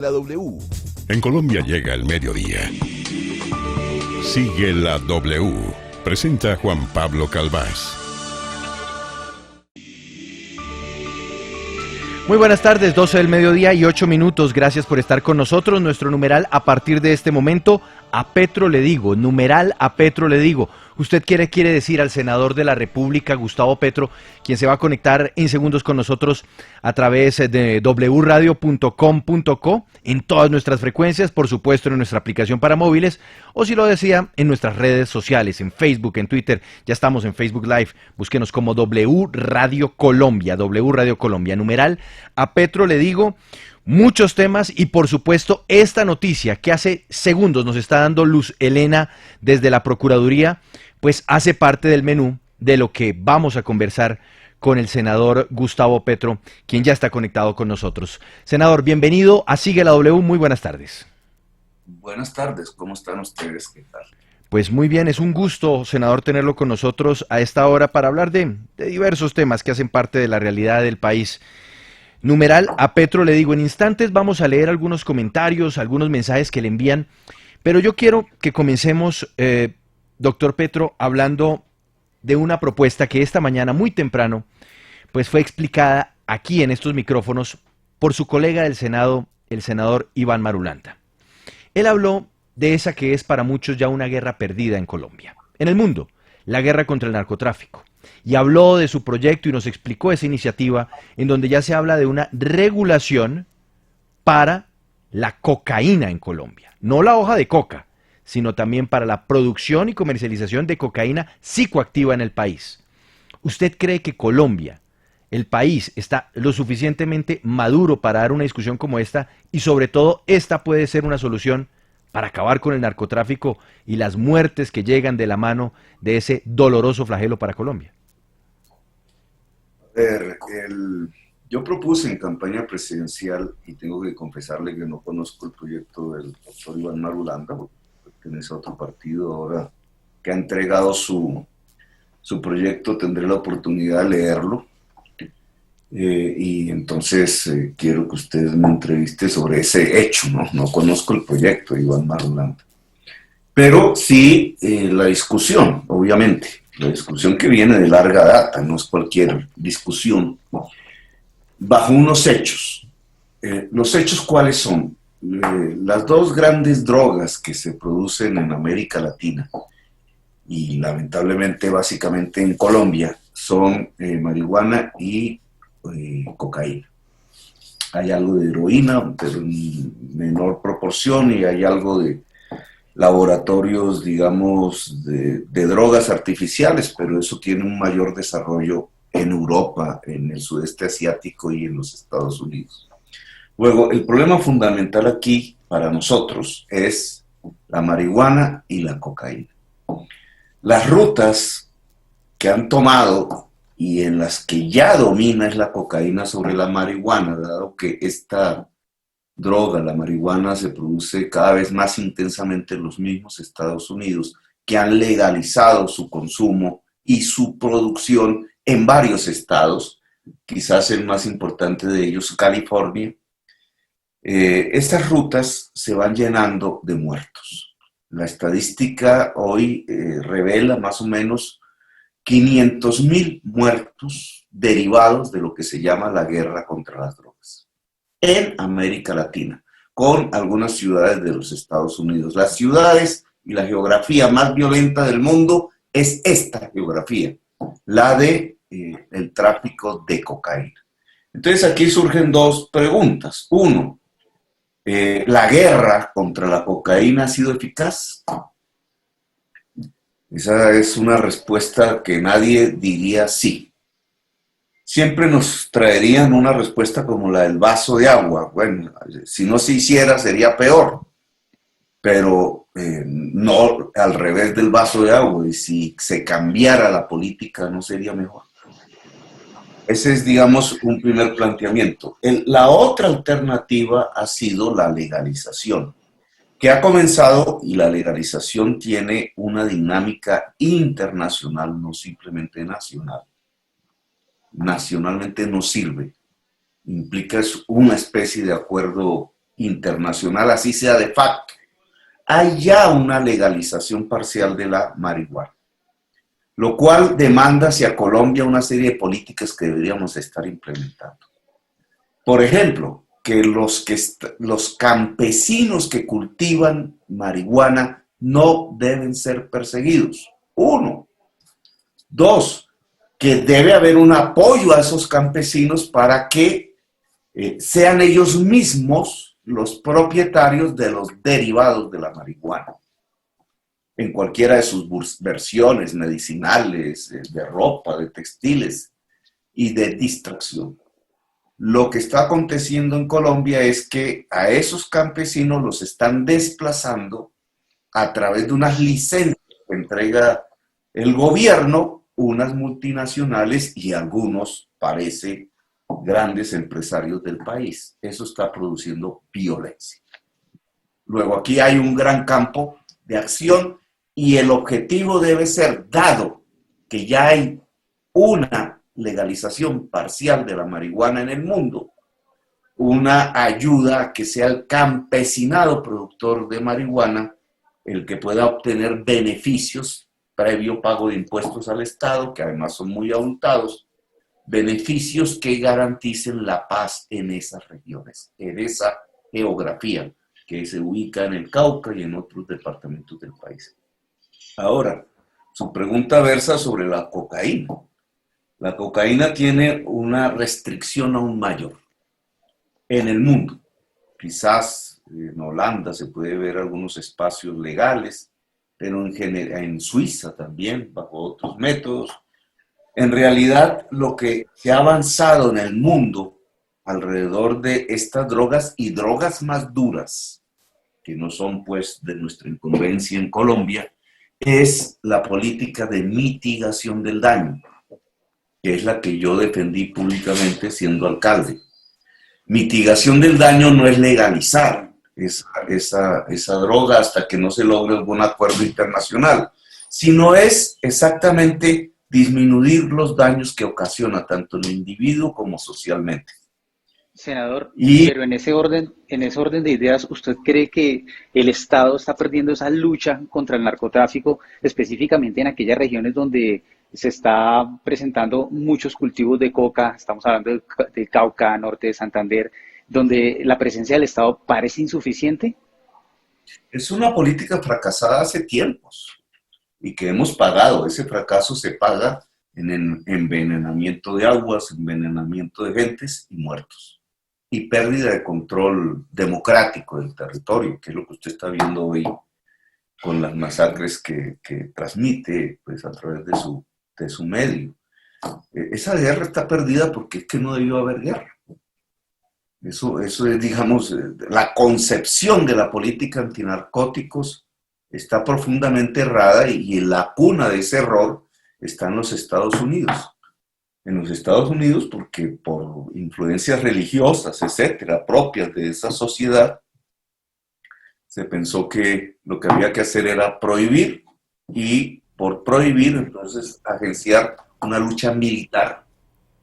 La W. En Colombia llega el mediodía. Sigue la W. Presenta Juan Pablo Calvás. Muy buenas tardes, 12 del mediodía y 8 minutos. Gracias por estar con nosotros. Nuestro numeral a partir de este momento, a Petro le digo. Numeral a Petro le digo. Usted quiere decir al senador de la República, Gustavo Petro, quien se va a conectar en segundos con nosotros a través de wradio.com.co, en todas nuestras frecuencias, por supuesto en nuestra aplicación para móviles, o si lo decía, en nuestras redes sociales, en Facebook, en Twitter. Ya estamos en Facebook Live. Búsquenos como W Radio Colombia, numeral a Petro le digo. Muchos temas y por supuesto esta noticia que hace segundos nos está dando Luz Elena desde la Procuraduría, pues hace parte del menú de lo que vamos a conversar con el senador Gustavo Petro, quien ya está conectado con nosotros. Senador, bienvenido a Sigue la W, muy buenas tardes. Buenas tardes, ¿cómo están ustedes? ¿Qué tal? Pues muy bien, es un gusto, senador, tenerlo con nosotros a esta hora para hablar de diversos temas que hacen parte de la realidad del país. Numeral a Petro le digo, en instantes vamos a leer algunos comentarios, algunos mensajes que le envían, pero yo quiero que comencemos, doctor Petro, hablando de una propuesta que esta mañana muy temprano pues fue explicada aquí en estos micrófonos por su colega del Senado, el senador Iván Marulanda. Él habló de esa que es para muchos ya una guerra perdida en Colombia, en el mundo, la guerra contra el narcotráfico. Y habló de su proyecto y nos explicó esa iniciativa en donde ya se habla de una regulación para la cocaína en Colombia. No la hoja de coca, sino también para la producción y comercialización de cocaína psicoactiva en el país. ¿Usted cree que Colombia, el país, está lo suficientemente maduro para dar una discusión como esta y sobre todo esta puede ser una solución para acabar con el narcotráfico y las muertes que llegan de la mano de ese doloroso flagelo para Colombia? A ver, yo propuse en campaña presidencial, y tengo que confesarle que no conozco el proyecto del doctor Iván Marulanda, porque pertenece a otro partido ahora que ha entregado su proyecto, tendré la oportunidad de leerlo. Y entonces quiero que usted me entreviste sobre ese hecho, ¿no? No conozco el proyecto de Iván Marulanda. Pero sí la discusión, obviamente, la discusión que viene de larga data, no es cualquier discusión, bajo unos hechos. ¿Los hechos cuáles son? Las dos grandes drogas que se producen en América Latina y lamentablemente básicamente en Colombia son marihuana y cocaína. Hay algo de heroína, pero en menor proporción, y hay algo de laboratorios, digamos, de drogas artificiales, pero eso tiene un mayor desarrollo en Europa, en el sudeste asiático y en los Estados Unidos. Luego, el problema fundamental aquí para nosotros es la marihuana y la cocaína. Las rutas que han tomado y en las que ya domina es la cocaína sobre la marihuana, dado que esta droga, la marihuana, se produce cada vez más intensamente en los mismos Estados Unidos, que han legalizado su consumo y su producción en varios estados, quizás el más importante de ellos, California. Estas rutas se van llenando de muertos. La estadística hoy revela más o menos 500,000 muertos derivados de lo que se llama la guerra contra las drogas en América Latina, con algunas ciudades de los Estados Unidos. Las ciudades y la geografía más violenta del mundo es esta geografía, la de el tráfico de cocaína. Entonces aquí surgen dos preguntas. Uno, ¿la guerra contra la cocaína ha sido eficaz? Esa es una respuesta que nadie diría sí. Siempre nos traerían una respuesta como la del vaso de agua. Bueno, si no se hiciera sería peor, pero no al revés del vaso de agua. Y si se cambiara la política, ¿no sería mejor? Ese es, digamos, un primer planteamiento. La otra alternativa ha sido la legalización, que ha comenzado, y la legalización tiene una dinámica internacional, no simplemente nacional. Nacionalmente no sirve. Implica una especie de acuerdo internacional, así sea de facto, hay ya una legalización parcial de la marihuana, lo cual demanda hacia Colombia una serie de políticas que deberíamos estar implementando. Por ejemplo, que los campesinos que cultivan marihuana no deben ser perseguidos. Uno. Dos, que debe haber un apoyo a esos campesinos para que sean ellos mismos los propietarios de los derivados de la marihuana, en cualquiera de sus versiones medicinales, de ropa, de textiles y de distracción. Lo que está aconteciendo en Colombia es que a esos campesinos los están desplazando a través de unas licencias que entrega el gobierno, unas multinacionales y algunos, parece, grandes empresarios del país. Eso está produciendo violencia. Luego, aquí hay un gran campo de acción y el objetivo debe ser, dado que ya hay una legalización parcial de la marihuana en el mundo, una ayuda a que sea el campesinado productor de marihuana el que pueda obtener beneficios previo pago de impuestos al Estado, que además son muy abultados, beneficios que garanticen la paz en esas regiones, en esa geografía que se ubica en el Cauca y en otros departamentos del país. Ahora, su pregunta versa sobre la cocaína. La cocaína tiene una restricción aún mayor en el mundo. Quizás en Holanda se puede ver algunos espacios legales, pero en Suiza también, bajo otros métodos. En realidad, lo que se ha avanzado en el mundo alrededor de estas drogas y drogas más duras, que no son pues de nuestra incumbencia en Colombia, es la política de mitigación del daño, que es la que yo defendí públicamente siendo alcalde. Mitigación del daño no es legalizar esa droga hasta que no se logre algún acuerdo internacional, sino es exactamente disminuir los daños que ocasiona tanto el individuo como socialmente. Senador, pero en ese orden de ideas, ¿usted cree que el Estado está perdiendo esa lucha contra el narcotráfico, específicamente en aquellas regiones donde se está presentando muchos cultivos de coca? Estamos hablando del Cauca, norte de Santander, donde la presencia del Estado parece insuficiente. Es una política fracasada hace tiempos y que hemos pagado. Ese fracaso se paga en envenenamiento de aguas, envenenamiento de gentes y muertos. Y pérdida de control democrático del territorio, que es lo que usted está viendo hoy con las masacres que transmite pues, a través de su medio. Esa guerra está perdida porque es que no debió haber guerra. Eso es, digamos, la concepción de la política antinarcóticos está profundamente errada y la cuna de ese error está en los Estados Unidos. En los Estados Unidos, porque por influencias religiosas, etcétera, propias de esa sociedad, se pensó que lo que había que hacer era prohibir y por prohibir, entonces, agenciar una lucha militar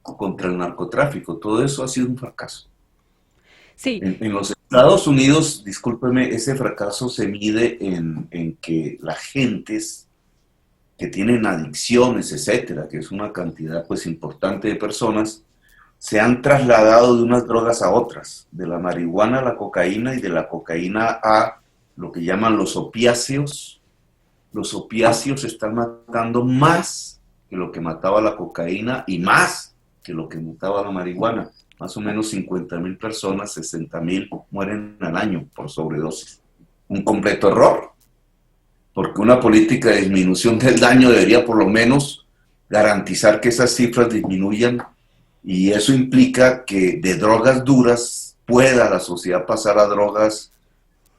contra el narcotráfico. Todo eso ha sido un fracaso. Sí. En los Estados Unidos, discúlpeme, ese fracaso se mide en que las gentes que tienen adicciones, etcétera, que es una cantidad pues importante de personas, se han trasladado de unas drogas a otras, de la marihuana a la cocaína y de la cocaína a lo que llaman los opiáceos. Los opiáceos están matando más que lo que mataba la cocaína y más que lo que mataba la marihuana. Más o menos 50,000 personas, 60,000 mueren al año por sobredosis. Un completo error, porque una política de disminución del daño debería por lo menos garantizar que esas cifras disminuyan, y eso implica que de drogas duras pueda la sociedad pasar a drogas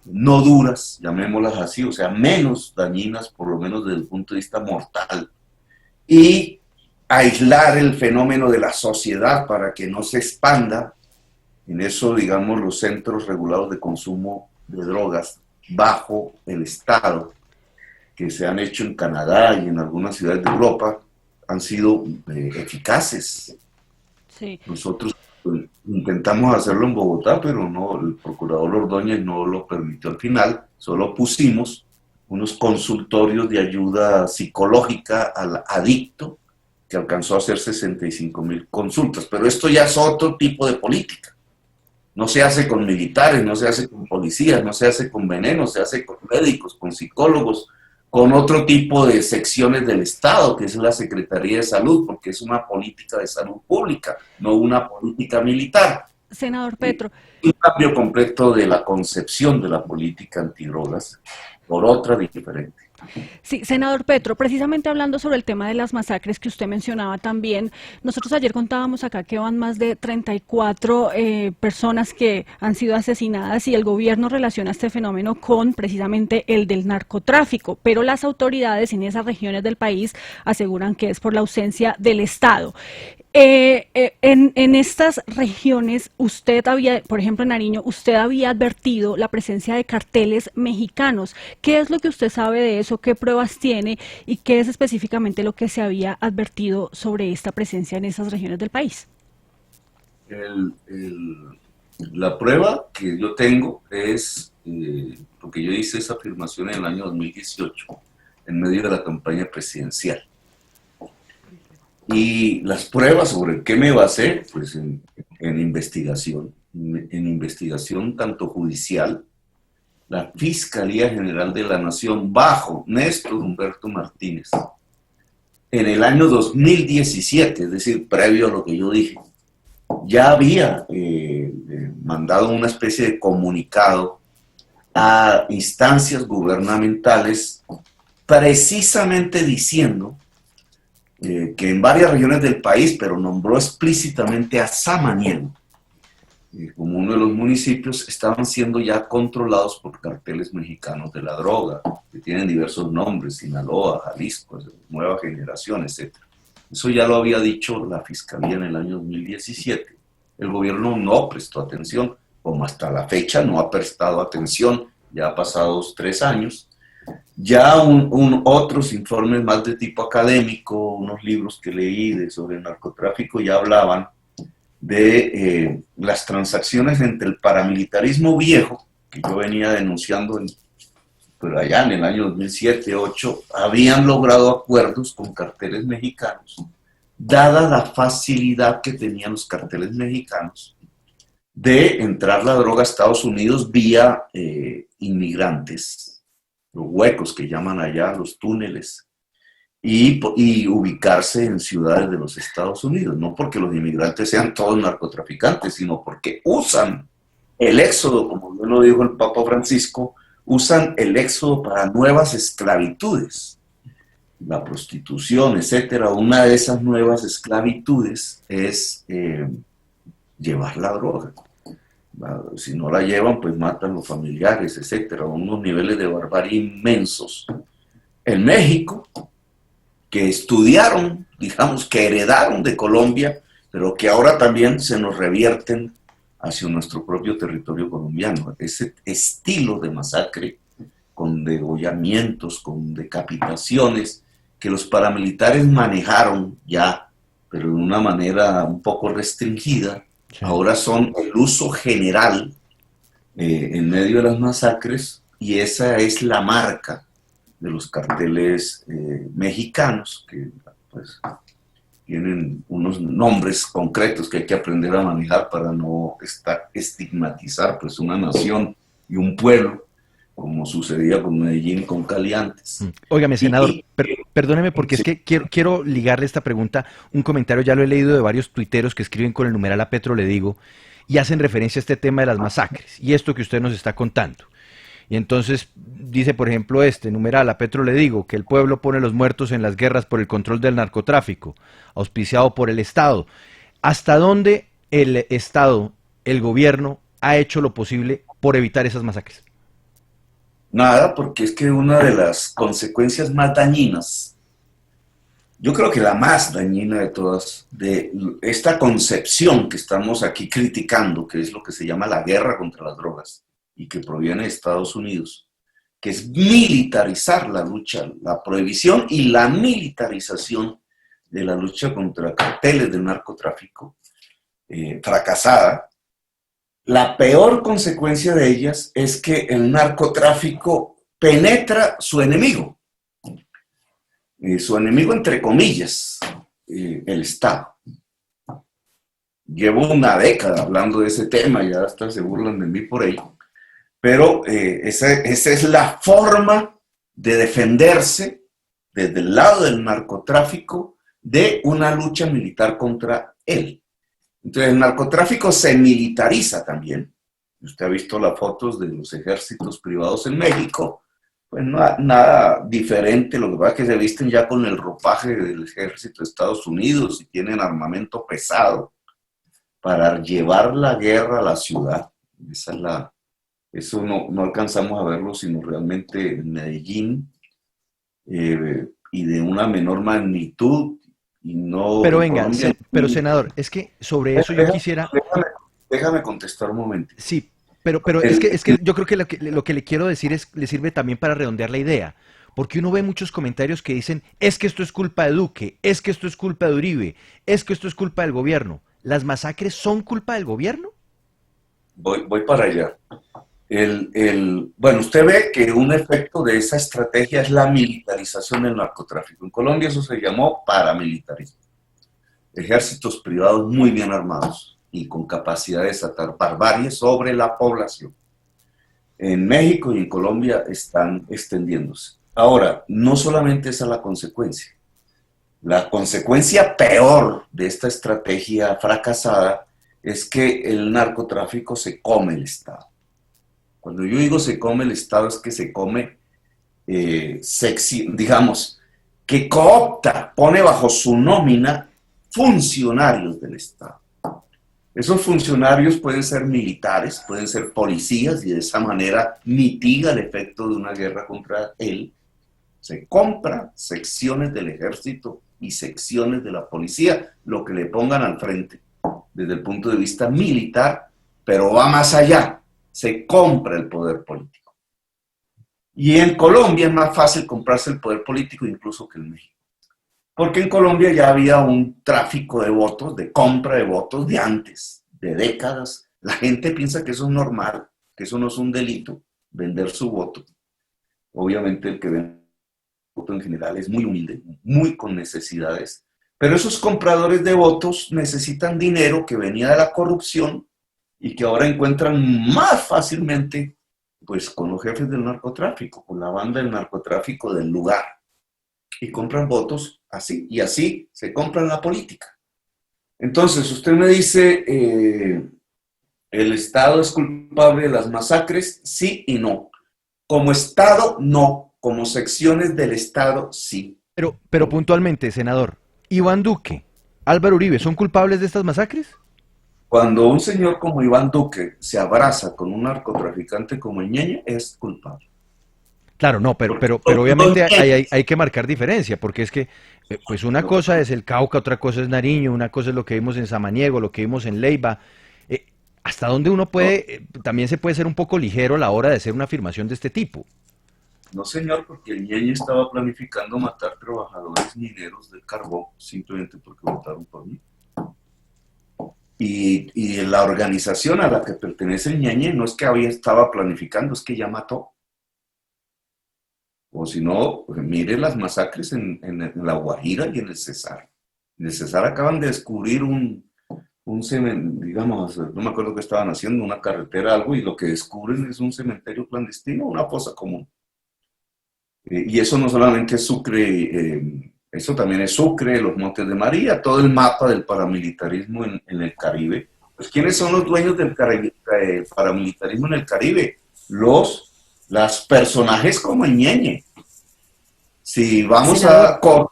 no duras, llamémoslas así, o sea, menos dañinas, por lo menos desde el punto de vista mortal, y aislar el fenómeno de la sociedad para que no se expanda. En eso, digamos, los centros regulados de consumo de drogas bajo el Estado, que se han hecho en Canadá y en algunas ciudades de Europa, han sido eficaces. Sí. Nosotros Intentamos hacerlo en Bogotá, pero no, el procurador Ordóñez no lo permitió al final. Solo pusimos unos consultorios de ayuda psicológica al adicto, que alcanzó a hacer 65,000 consultas. Pero esto ya es otro tipo de política. No se hace con militares, no se hace con policías, no se hace con venenos, se hace con médicos, con psicólogos, con otro tipo de secciones del Estado, que es la Secretaría de Salud, porque es una política de salud pública, no una política militar. Senador Petro. Un cambio completo de la concepción de la política antidrogas por otra diferente. Sí, senador Petro, precisamente hablando sobre el tema de las masacres que usted mencionaba también, nosotros ayer contábamos acá que van más de 34 personas que han sido asesinadas y el gobierno relaciona este fenómeno con precisamente el del narcotráfico, pero las autoridades en esas regiones del país aseguran que es por la ausencia del Estado. En estas regiones, usted había, por ejemplo en Nariño, usted había advertido la presencia de carteles mexicanos. ¿Qué es lo que usted sabe de eso? ¿Qué pruebas tiene? ¿Y qué es específicamente lo que se había advertido sobre esta presencia en esas regiones del país? La prueba que yo tengo es, porque yo hice esa afirmación en el año 2018, en medio de la campaña presidencial. Y las pruebas sobre qué me basé, pues en investigación tanto judicial, la Fiscalía General de la Nación bajo Néstor Humberto Martínez, en el año 2017, es decir, previo a lo que yo dije, ya había mandado una especie de comunicado a instancias gubernamentales precisamente diciendo que en varias regiones del país, pero nombró explícitamente a Samaniego como uno de los municipios, estaban siendo ya controlados por carteles mexicanos de la droga, que tienen diversos nombres: Sinaloa, Jalisco, Nueva Generación, etc. Eso ya lo había dicho la Fiscalía en el año 2017. El gobierno no prestó atención, como hasta la fecha no ha prestado atención, ya pasados 3 años. Ya otros informes más de tipo académico, unos libros que leí sobre el narcotráfico, ya hablaban de las transacciones entre el paramilitarismo viejo, que yo venía denunciando, pero allá en el año 2007-2008, habían logrado acuerdos con carteles mexicanos, dada la facilidad que tenían los carteles mexicanos de entrar la droga a Estados Unidos vía inmigrantes, los huecos que llaman allá, los túneles, y ubicarse en ciudades de los Estados Unidos, no porque los inmigrantes sean todos narcotraficantes, sino porque usan el éxodo, como bien lo dijo el Papa Francisco, usan el éxodo para nuevas esclavitudes, la prostitución, etcétera. Una de esas nuevas esclavitudes es llevar la droga. Si no la llevan, pues matan los familiares, etcétera. Unos niveles de barbarie inmensos. En México, que estudiaron, digamos, que heredaron de Colombia, pero que ahora también se nos revierten hacia nuestro propio territorio colombiano. Ese estilo de masacre, con degollamientos, con decapitaciones, que los paramilitares manejaron ya, pero de una manera un poco restringida, sí. Ahora son el uso general en medio de las masacres, y esa es la marca de los carteles mexicanos, que pues tienen unos nombres concretos que hay que aprender a manejar para no estigmatizar pues una nación y un pueblo, como sucedía con Medellín y con Cali antes. Óigame, senador, perdóneme, porque sí, es que quiero ligarle esta pregunta, un comentario, ya lo he leído de varios tuiteros que escriben con el numeral a Petro le digo, y hacen referencia a este tema de las masacres, y esto que usted nos está contando. Y entonces dice, por ejemplo, numeral a Petro le digo, que el pueblo pone los muertos en las guerras por el control del narcotráfico, auspiciado por el Estado. ¿Hasta dónde el Estado, el gobierno, ha hecho lo posible por evitar esas masacres? Nada, porque es que una de las consecuencias más dañinas, yo creo que la más dañina de todas, de esta concepción que estamos aquí criticando, que es lo que se llama la guerra contra las drogas, y que proviene de Estados Unidos, que es militarizar la lucha, la prohibición y la militarización de la lucha contra carteles del narcotráfico, fracasada, la peor consecuencia de ellas es que el narcotráfico penetra su enemigo entre comillas, el Estado. Llevo una década hablando de ese tema, ya hasta se burlan de mí por ello, pero esa es la forma de defenderse desde el lado del narcotráfico de una lucha militar contra él. Entonces el narcotráfico se militariza también. Usted ha visto las fotos de los ejércitos privados en México, pues nada diferente, lo que pasa es que se visten ya con el ropaje del ejército de Estados Unidos y tienen armamento pesado para llevar la guerra a la ciudad. Eso no alcanzamos a verlo sino realmente en Medellín, y de una menor magnitud, y no... Pero venga, pero senador, es que sobre eso yo quisiera... Déjame contestar un momento. Sí, pero es que yo creo que lo que le quiero decir le sirve también para redondear la idea, porque uno ve muchos comentarios que dicen, es que esto es culpa de Duque, es que esto es culpa de Uribe, es que esto es culpa del gobierno. ¿Las masacres son culpa del gobierno? Voy para allá. Bueno, usted ve que un efecto de esa estrategia es la militarización del narcotráfico. En Colombia eso se llamó paramilitarismo. Ejércitos privados muy bien armados y con capacidad de desatar barbarie sobre la población. En México y en Colombia están extendiéndose. Ahora, no solamente esa es la consecuencia. La consecuencia peor de esta estrategia fracasada es que el narcotráfico se come el Estado. Cuando yo digo se come el Estado, es que se come, digamos, que coopta, pone bajo su nómina funcionarios del Estado. Esos funcionarios pueden ser militares, pueden ser policías, y de esa manera mitiga el efecto de una guerra contra él. Se compra secciones del ejército y secciones de la policía, lo que le pongan al frente, desde el punto de vista militar, pero va más allá. Se compra el poder político. Y en Colombia es más fácil comprarse el poder político incluso que en México. Porque en Colombia ya había un tráfico de votos, de compra de votos de antes, de décadas. La gente piensa que eso es normal, que eso no es un delito, vender su voto. Obviamente el que vende voto en general es muy humilde, muy con necesidades. Pero esos compradores de votos necesitan dinero que venía de la corrupción y que ahora encuentran más fácilmente pues con los jefes del narcotráfico, con la banda del narcotráfico del lugar. Y compran votos así, y así se compran la política. Entonces, usted me dice, ¿el Estado es culpable de las masacres? Sí y no. Como Estado, no. Como secciones del Estado, sí. Pero puntualmente, senador, Iván Duque, Álvaro Uribe, ¿son culpables de estas masacres? Cuando un señor como Iván Duque se abraza con un narcotraficante como el Ñeñe, es culpable. Claro, no, pero obviamente hay que marcar diferencia, porque es que pues una cosa es el Cauca, otra cosa es Nariño, una cosa es lo que vimos en Samaniego, lo que vimos en Leiva. ¿Hasta dónde uno puede, también se puede ser un poco ligero a la hora de hacer una afirmación de este tipo? No, señor, porque el Ñeñe estaba planificando matar trabajadores mineros del carbón simplemente porque votaron por mí. Y la organización a la que pertenece el Ñeñe no es que estaba planificando, es que ya mató. O si no, pues mire las masacres en La Guajira y en el Cesar. En el Cesar acaban de descubrir un cementerio, digamos, no me acuerdo qué estaban haciendo, una carretera, algo, y lo que descubren es un cementerio clandestino, una fosa común. Y eso no solamente es Sucre, eso también es Sucre, los Montes de María, todo el mapa del paramilitarismo en el Caribe. Pues, ¿quiénes son los dueños del paramilitarismo en el Caribe? Los personajes como el Ñeñe. Si vamos a Córdoba,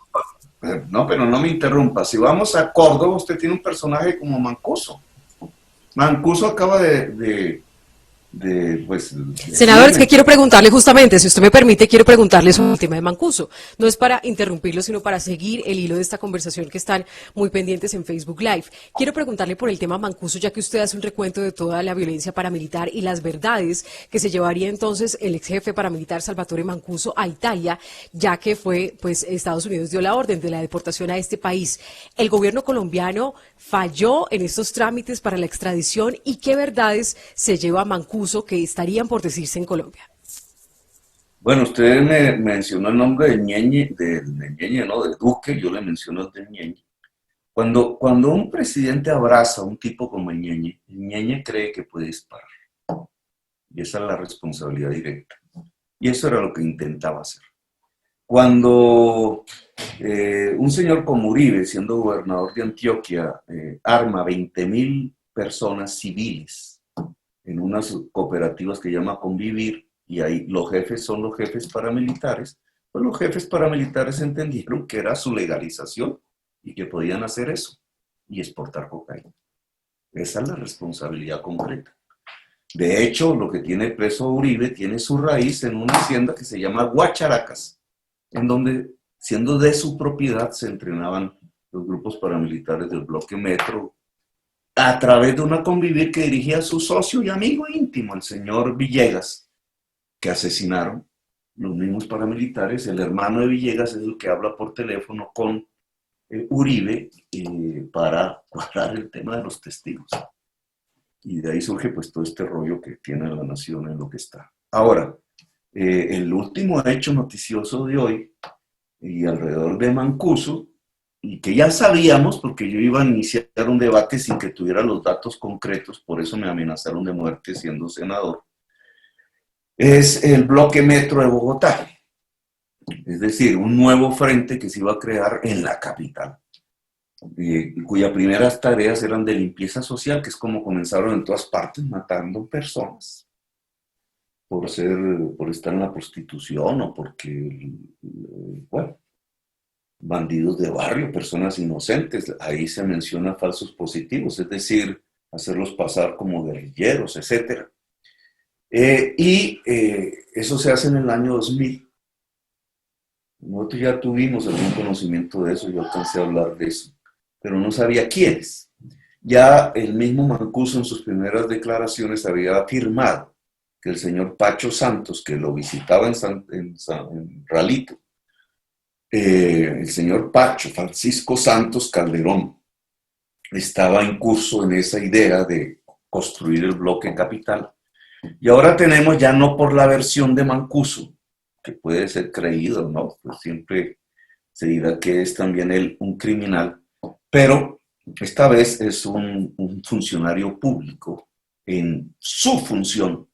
no, pero no me interrumpa, si vamos a Córdoba, usted tiene un personaje como Mancuso. Mancuso acaba de Senador, es que quiero preguntarle justamente, si usted me permite, quiero preguntarle sobre el tema de Mancuso. No es para interrumpirlo, sino para seguir el hilo de esta conversación que están muy pendientes en Facebook Live. Quiero preguntarle por el tema Mancuso, ya que usted hace un recuento de toda la violencia paramilitar y las verdades que se llevaría entonces el ex jefe paramilitar Salvatore Mancuso a Italia, ya que Estados Unidos dio la orden de la deportación a este país. ¿El gobierno colombiano falló en estos trámites para la extradición y qué verdades se lleva a Mancuso que estarían por decirse en Colombia? Bueno, usted me mencionó el nombre de Ñeñe, no, de Duque, yo le menciono el de Ñeñe. Cuando un presidente abraza a un tipo como el Ñeñe cree que puede disparar. Y esa es la responsabilidad directa. Y eso era lo que intentaba hacer. Cuando un señor como Uribe, siendo gobernador de Antioquia, arma 20.000 personas civiles en unas cooperativas que llama Convivir, y ahí los jefes son los jefes paramilitares, pues los jefes paramilitares entendieron que era su legalización y que podían hacer eso y exportar cocaína. Esa es la responsabilidad concreta. De hecho, lo que tiene preso Uribe tiene su raíz en una hacienda que se llama Guacharacas, en donde, siendo de su propiedad, se entrenaban los grupos paramilitares del Bloque Metro, a través de una Convivir que dirigía a su socio y amigo íntimo, el señor Villegas, que asesinaron los mismos paramilitares. El hermano de Villegas es el que habla por teléfono con Uribe para cuadrar el tema de los testigos. Y de ahí surge pues todo este rollo que tiene la nación en lo que está. Ahora, el último hecho noticioso de hoy, y alrededor de Mancuso, y que ya sabíamos, porque yo iba a iniciar un debate sin que tuviera los datos concretos, por eso me amenazaron de muerte siendo senador, es el Bloque Metro de Bogotá. Es decir, un nuevo frente que se iba a crear en la capital, cuyas primeras tareas eran de limpieza social, que es como comenzaron en todas partes, matando personas por estar en la prostitución o porque, bueno, bandidos de barrio, personas inocentes. Ahí se menciona falsos positivos, es decir, hacerlos pasar como guerrilleros, etc. Eso se hace en el año 2000. Nosotros ya tuvimos algún conocimiento de eso, yo alcancé a hablar de eso, pero no sabía quiénes. Ya el mismo Mancuso en sus primeras declaraciones había afirmado que el señor Pacho Santos, que lo visitaba en Ralito, el señor Pacho, Francisco Santos Calderón, estaba en curso en esa idea de construir el bloque capital. Y ahora tenemos, ya no por la versión de Mancuso, que puede ser creído, ¿no? Pues siempre se dirá que es también él un criminal, pero esta vez es un funcionario público en su función,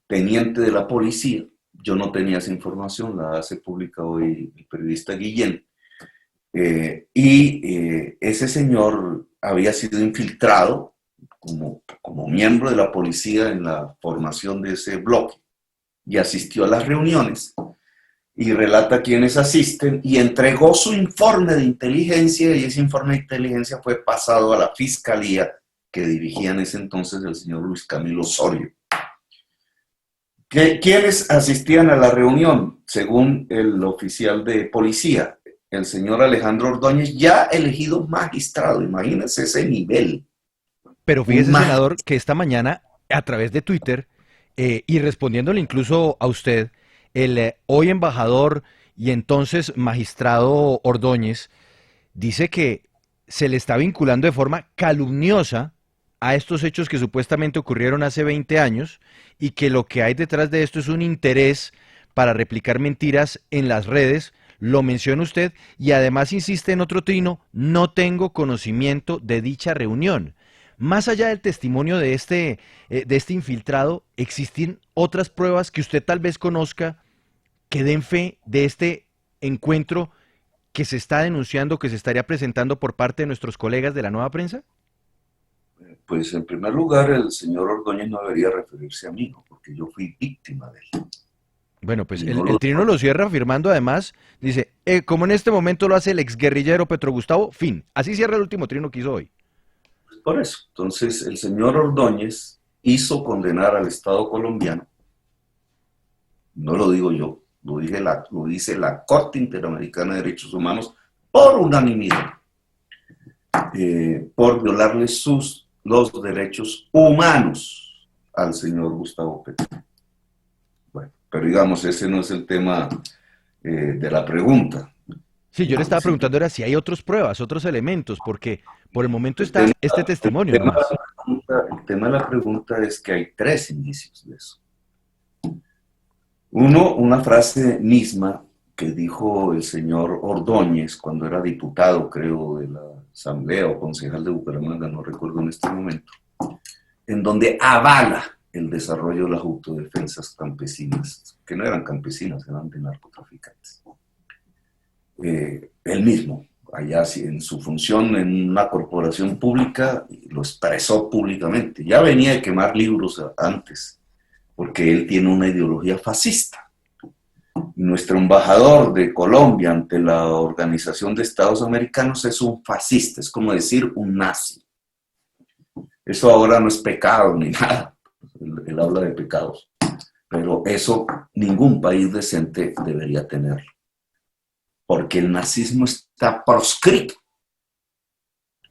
teniente de la policía. Yo no tenía esa información, la hace pública hoy el periodista Guillén. Ese señor había sido infiltrado como miembro de la policía en la formación de ese bloque y asistió a las reuniones y relata quiénes asisten y entregó su informe de inteligencia, y ese informe de inteligencia fue pasado a la fiscalía que dirigía en ese entonces el señor Luis Camilo Osorio. ¿Quiénes asistían a la reunión? Según el oficial de policía, el señor Alejandro Ordóñez, ya elegido magistrado, imagínense ese nivel. Pero fíjese, senador, que esta mañana, a través de Twitter, y respondiéndole incluso a usted, el hoy embajador y entonces magistrado Ordóñez dice que se le está vinculando de forma calumniosa a estos hechos que supuestamente ocurrieron hace 20 años y que lo que hay detrás de esto es un interés para replicar mentiras en las redes. Lo menciona usted y además insiste en otro trino: no tengo conocimiento de dicha reunión. Más allá del testimonio de este infiltrado, ¿existen otras pruebas que usted tal vez conozca que den fe de este encuentro que se está denunciando, que se estaría presentando por parte de nuestros colegas de la Nueva Prensa? Pues en primer lugar, el señor Ordóñez no debería referirse a mí, ¿no? Porque yo fui víctima de él. Bueno, pues el trino lo cierra afirmando además, dice, como en este momento lo hace el exguerrillero Petro Gustavo, fin. Así cierra el último trino que hizo hoy. Por eso, entonces el señor Ordóñez hizo condenar al Estado colombiano, no lo digo yo, lo dice la Corte Interamericana de Derechos Humanos por unanimidad, por violarle los derechos humanos al señor Gustavo Petro. Bueno, pero digamos, ese no es el tema de la pregunta. Sí, yo le estaba preguntando era si hay otras pruebas, otros elementos, porque por el momento está este testimonio nomás. El tema de la pregunta es que hay 3 indicios de eso. Uno, una frase misma que dijo el señor Ordóñez cuando era diputado, creo, de la Asamblea o concejal de Bucaramanga, no recuerdo en este momento, en donde avala el desarrollo de las autodefensas campesinas, que no eran campesinas, eran de narcotraficantes. Él mismo, allá en su función en una corporación pública, lo expresó públicamente. Ya venía de quemar libros antes, porque él tiene una ideología fascista. Nuestro embajador de Colombia ante la Organización de Estados Americanos es un fascista, es como decir un nazi. Eso ahora no es pecado ni nada, él habla de pecados, pero eso ningún país decente debería tenerlo, porque el nazismo está proscrito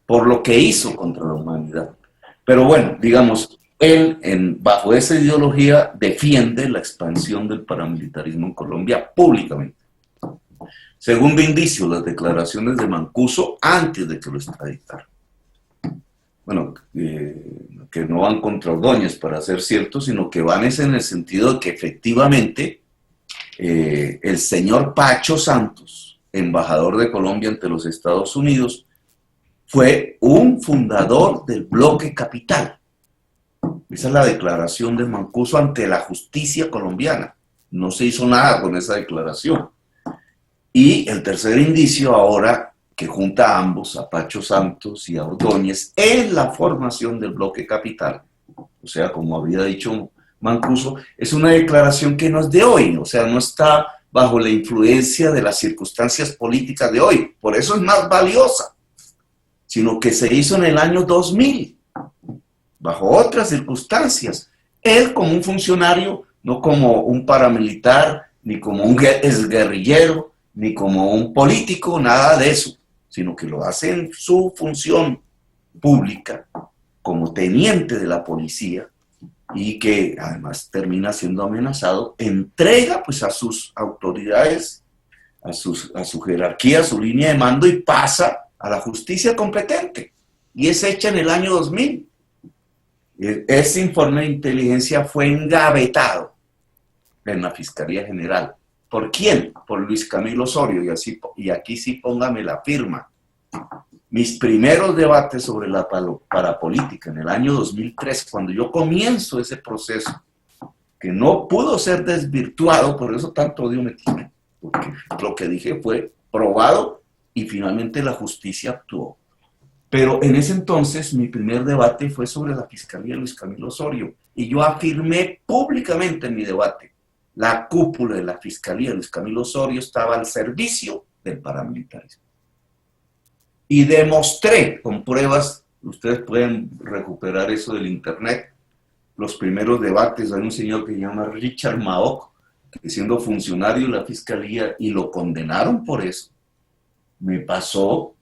por lo que hizo contra la humanidad. Pero bueno, digamos, él, bajo esa ideología, defiende la expansión del paramilitarismo en Colombia públicamente. Segundo indicio, las declaraciones de Mancuso antes de que lo extraditaran. Bueno, que no van contra Ordóñez para ser cierto, sino que van en el sentido de que efectivamente el señor Pacho Santos, embajador de Colombia ante los Estados Unidos, fue un fundador del Bloque Capital. Esa es la declaración de Mancuso ante la justicia colombiana. No se hizo nada con esa declaración. Y el tercer indicio ahora, que junta a ambos, a Pacho Santos y a Ordóñez, es la formación del Bloque Capital. O sea, como había dicho Mancuso, es una declaración que no es de hoy, o sea, no está bajo la influencia de las circunstancias políticas de hoy. Por eso es más valiosa, sino que se hizo en el año 2000. Bajo otras circunstancias. Él como un funcionario, no como un paramilitar, ni como un exguerrillero, ni como un político, nada de eso, sino que lo hace en su función pública, como teniente de la policía, y que además termina siendo amenazado, entrega pues a sus autoridades, a su jerarquía, a su línea de mando, y pasa a la justicia competente, y es hecha en el año 2000. Ese informe de inteligencia fue engavetado en la Fiscalía General. ¿Por quién? Por Luis Camilo Osorio, y aquí sí póngame la firma. Mis primeros debates sobre la parapolítica en el año 2003, cuando yo comienzo ese proceso, que no pudo ser desvirtuado, por eso tanto odio me tiene, porque lo que dije fue probado y finalmente la justicia actuó. Pero en ese entonces mi primer debate fue sobre la Fiscalía de Luis Camilo Osorio, y yo afirmé públicamente en mi debate: la cúpula de la Fiscalía de Luis Camilo Osorio estaba al servicio del paramilitarismo. Y demostré con pruebas, ustedes pueden recuperar eso del internet, los primeros debates. Hay un señor que se llama Richard Maok, que siendo funcionario de la Fiscalía, y lo condenaron por eso, me pasó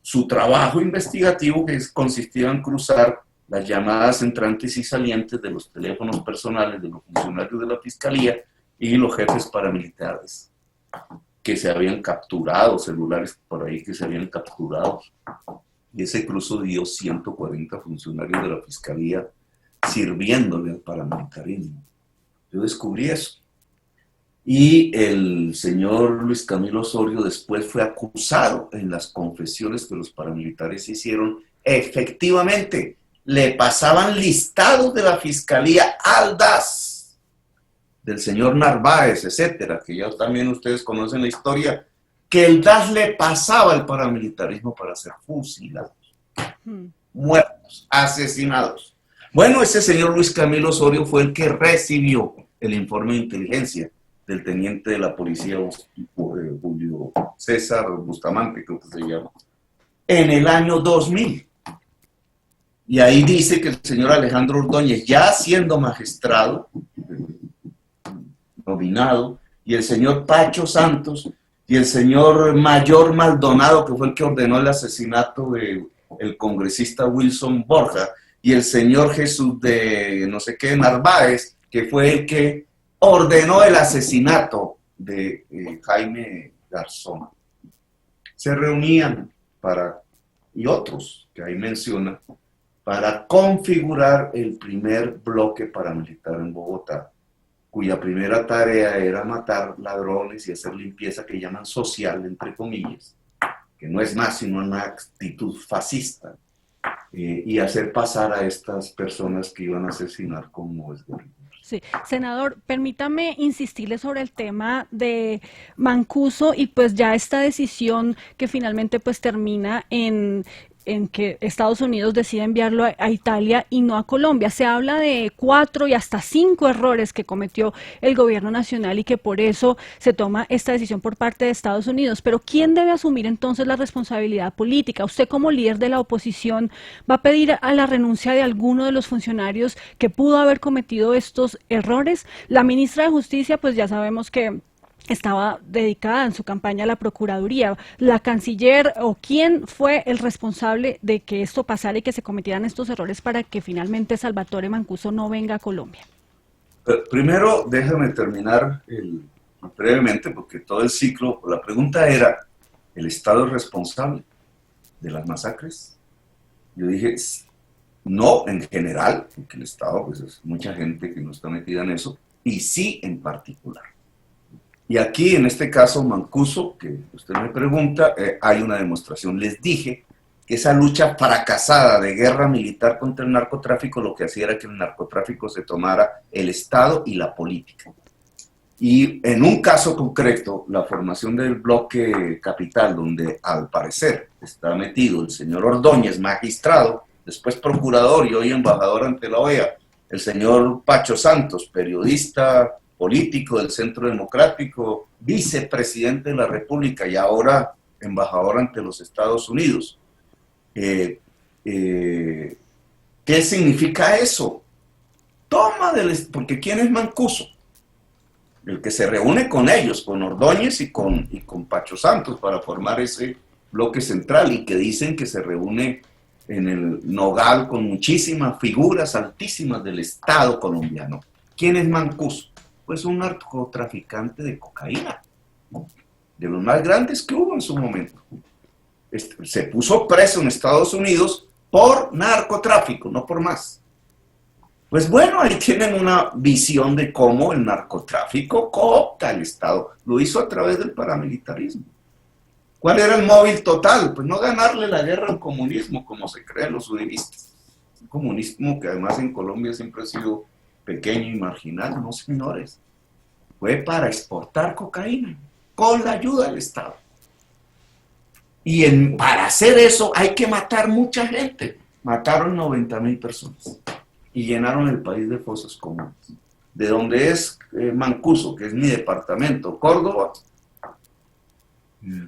su trabajo investigativo, que consistía en cruzar las llamadas entrantes y salientes de los teléfonos personales de los funcionarios de la Fiscalía y los jefes paramilitares que se habían capturado, celulares por ahí que se habían capturado. Y ese cruzo dio 140 funcionarios de la Fiscalía sirviéndole al paramilitarismo. Yo descubrí eso. Y el señor Luis Camilo Osorio después fue acusado en las confesiones que los paramilitares hicieron. Efectivamente, le pasaban listados de la Fiscalía al DAS, del señor Narváez, etcétera, que ya también ustedes conocen la historia, que el DAS le pasaba al paramilitarismo para ser fusilados, muertos, asesinados. Bueno, ese señor Luis Camilo Osorio fue el que recibió el informe de inteligencia del teniente de la policía Julio César Bustamante, creo que se llama, en el año 2000. Y ahí dice que el señor Alejandro Ordóñez, ya siendo magistrado, nominado, y el señor Pacho Santos, y el señor Mayor Maldonado, que fue el que ordenó el asesinato del congresista Wilson Borja, y el señor Jesús de no sé qué Narváez, que fue el que ordenó el asesinato de Jaime Garzón. Se reunían y otros que ahí menciona, para configurar el primer bloque paramilitar en Bogotá, cuya primera tarea era matar ladrones y hacer limpieza que llaman social, entre comillas, que no es más sino una actitud fascista, y hacer pasar a estas personas que iban a asesinar como guerrilleros. Sí, senador, permítame insistirle sobre el tema de Mancuso y pues ya esta decisión que finalmente pues termina en que Estados Unidos decide enviarlo a Italia y no a Colombia. Se habla de 4 y hasta 5 errores que cometió el gobierno nacional y que por eso se toma esta decisión por parte de Estados Unidos. Pero ¿quién debe asumir entonces la responsabilidad política? Usted como líder de la oposición va a pedir a la renuncia de alguno de los funcionarios que pudo haber cometido estos errores. La ministra de Justicia, pues ya sabemos que estaba dedicada en su campaña a la Procuraduría. ¿La canciller o quién fue el responsable de que esto pasara y que se cometieran estos errores para que finalmente Salvatore Mancuso no venga a Colombia? Primero, déjame terminar brevemente, porque todo el ciclo, la pregunta era, ¿el Estado es responsable de las masacres? Yo dije, no en general, porque el Estado, pues es mucha gente que no está metida en eso, y sí en particular. Y aquí, en este caso, Mancuso, que usted me pregunta, hay una demostración. Les dije que esa lucha fracasada de guerra militar contra el narcotráfico, lo que hacía era que el narcotráfico se tomara el Estado y la política. Y en un caso concreto, la formación del bloque capital, donde al parecer está metido el señor Ordóñez, magistrado, después procurador y hoy embajador ante la OEA, el señor Pacho Santos, periodista político del Centro Democrático, vicepresidente de la República y ahora embajador ante los Estados Unidos. ¿Qué significa eso? Porque ¿quién es Mancuso? El que se reúne con ellos, con Ordóñez y con Pacho Santos para formar ese bloque central y que dicen que se reúne en el Nogal con muchísimas figuras altísimas del Estado colombiano. ¿Quién es Mancuso? Pues un narcotraficante de cocaína, de los más grandes que hubo en su momento. Se puso preso en Estados Unidos por narcotráfico, no por más. Pues bueno, ahí tienen una visión de cómo el narcotráfico coopta al Estado. Lo hizo a través del paramilitarismo. ¿Cuál era el móvil total? Pues no ganarle la guerra al comunismo, como se creen los uribistas. Un comunismo que además en Colombia siempre ha sido pequeño y marginal, no señores. Fue para exportar cocaína, con la ayuda del Estado. Y para hacer eso hay que matar mucha gente. Mataron 90,000 personas y llenaron el país de fosas comunes. De donde es Mancuso, que es mi departamento, Córdoba,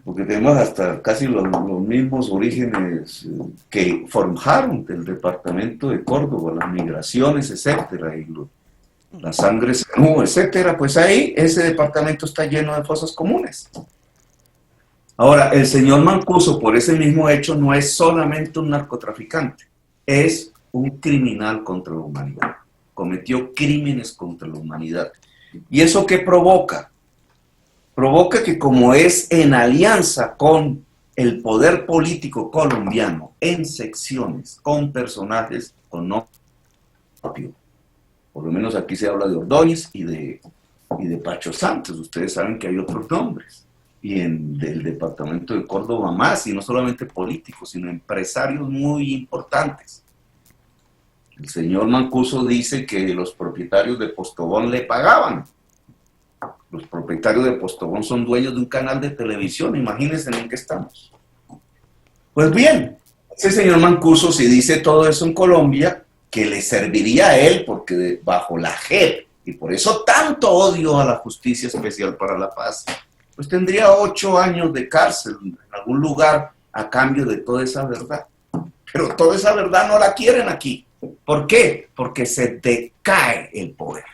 porque tenemos hasta casi los mismos orígenes que forjaron el departamento de Córdoba, las migraciones, etcétera, y la sangre sanú, etcétera, pues ahí ese departamento está lleno de fosas comunes. Ahora, el señor Mancuso, por ese mismo hecho, no es solamente un narcotraficante, es un criminal contra la humanidad. Cometió crímenes contra la humanidad. ¿Y eso qué provoca? Provoca que como es en alianza con el poder político colombiano, en secciones, con personajes con nombre propio, por lo menos aquí se habla de Ordóñez y de Pacho Santos, ustedes saben que hay otros nombres, y del departamento de Córdoba más, y no solamente políticos, sino empresarios muy importantes. El señor Mancuso dice que los propietarios de Postobón le pagaban. Los propietarios de Postobón son dueños de un canal de televisión, imagínense en qué estamos. Pues bien, ese señor Mancuso, si dice todo eso en Colombia, que le serviría a él, porque bajo la JEP, y por eso tanto odio a la Justicia Especial para la Paz, pues tendría 8 años de cárcel en algún lugar a cambio de toda esa verdad. Pero toda esa verdad no la quieren aquí. ¿Por qué? Porque se decae el poder.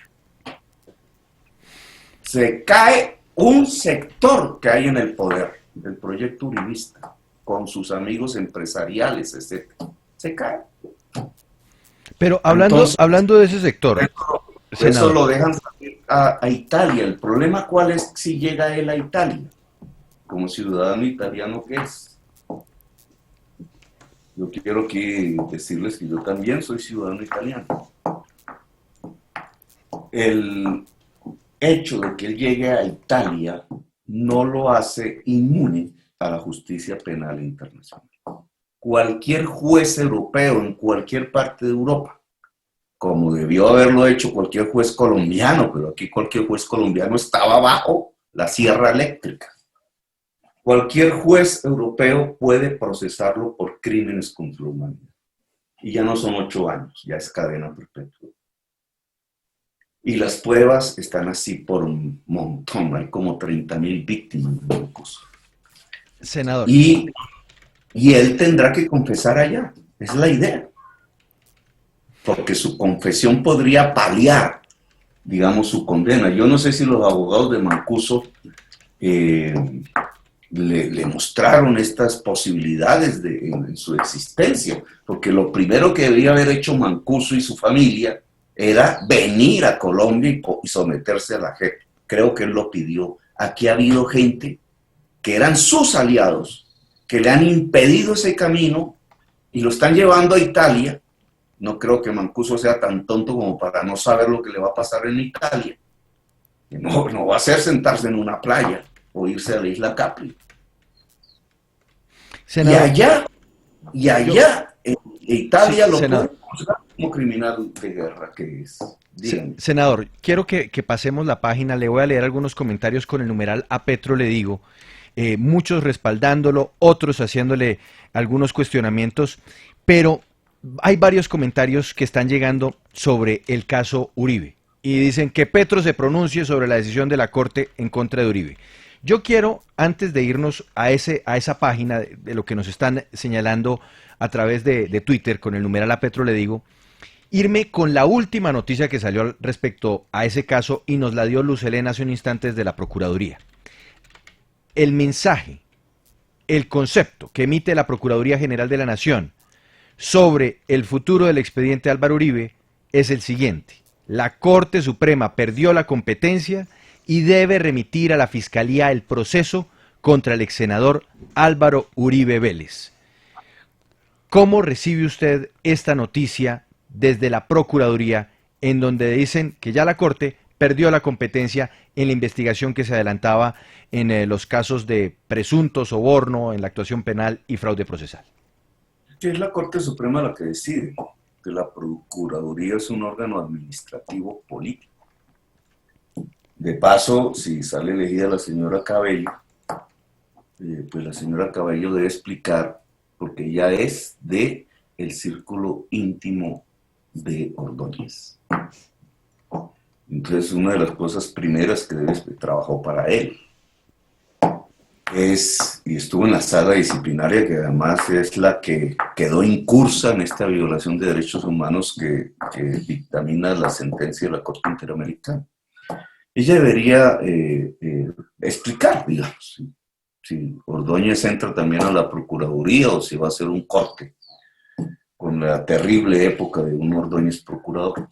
Se cae un sector que hay en el poder, del proyecto uribista, con sus amigos empresariales, etc. Se cae. Pero Entonces, hablando de ese sector, eso lo dejan salir a Italia. El problema, ¿cuál es si llega él a Italia? Como ciudadano italiano que es. Yo quiero aquí decirles que yo también soy ciudadano italiano. El hecho de que él llegue a Italia no lo hace inmune a la justicia penal internacional. Cualquier juez europeo en cualquier parte de Europa, como debió haberlo hecho cualquier juez colombiano, pero aquí cualquier juez colombiano estaba bajo la sierra eléctrica. Cualquier juez europeo puede procesarlo por crímenes contra la humanidad. Y ya no son 8 años, ya es cadena perpetua. Y las pruebas están así por un montón, hay como 30.000 víctimas de Mancuso. Senador. Y él tendrá que confesar allá, es la idea. Porque su confesión podría paliar, digamos, su condena. Yo no sé si los abogados de Mancuso le mostraron estas posibilidades en su existencia, porque lo primero que debía haber hecho Mancuso y su familia era venir a Colombia y someterse a la JEP. Creo que él lo pidió. Aquí ha habido gente que eran sus aliados, que le han impedido ese camino y lo están llevando a Italia. No creo que Mancuso sea tan tonto como para no saber lo que le va a pasar en Italia. No va a ser sentarse en una playa o irse a la isla Capri. Senador, Y allá en Italia lo pueden juzgar como criminal de guerra que es. Senador, quiero que pasemos la página, le voy a leer algunos comentarios con el numeral A Petro le digo, muchos respaldándolo, otros haciéndole algunos cuestionamientos, pero hay varios comentarios que están llegando sobre el caso Uribe y dicen que Petro se pronuncie sobre la decisión de la Corte en contra de Uribe. Yo quiero, antes de irnos a esa página de lo que nos están señalando a través de Twitter con el numeral A Petro le digo, irme con la última noticia que salió respecto a ese caso y nos la dio Luz Helena hace un instante desde la Procuraduría. El mensaje, el concepto que emite la Procuraduría General de la Nación sobre el futuro del expediente Álvaro Uribe es el siguiente: la Corte Suprema perdió la competencia y debe remitir a la Fiscalía el proceso contra el exsenador Álvaro Uribe Vélez. ¿Cómo recibe usted esta noticia desde la Procuraduría, en donde dicen que ya la Corte perdió la competencia en la investigación que se adelantaba en los casos de presunto soborno, en la actuación penal y fraude procesal? Que es la Corte Suprema la que decide, que la Procuraduría es un órgano administrativo político. De paso, si sale elegida la señora Cabello, pues la señora Cabello debe explicar, porque ella es de el círculo íntimo de Ordóñez. Entonces, una de las cosas primeras que trabajó para él y estuvo en la sala disciplinaria, que además es la que quedó incursa en esta violación de derechos humanos que dictamina la sentencia de la Corte Interamericana. Ella debería explicar, digamos, si Ordóñez entra también a la Procuraduría o si va a ser un corte con la terrible época de un Ordóñez procurador.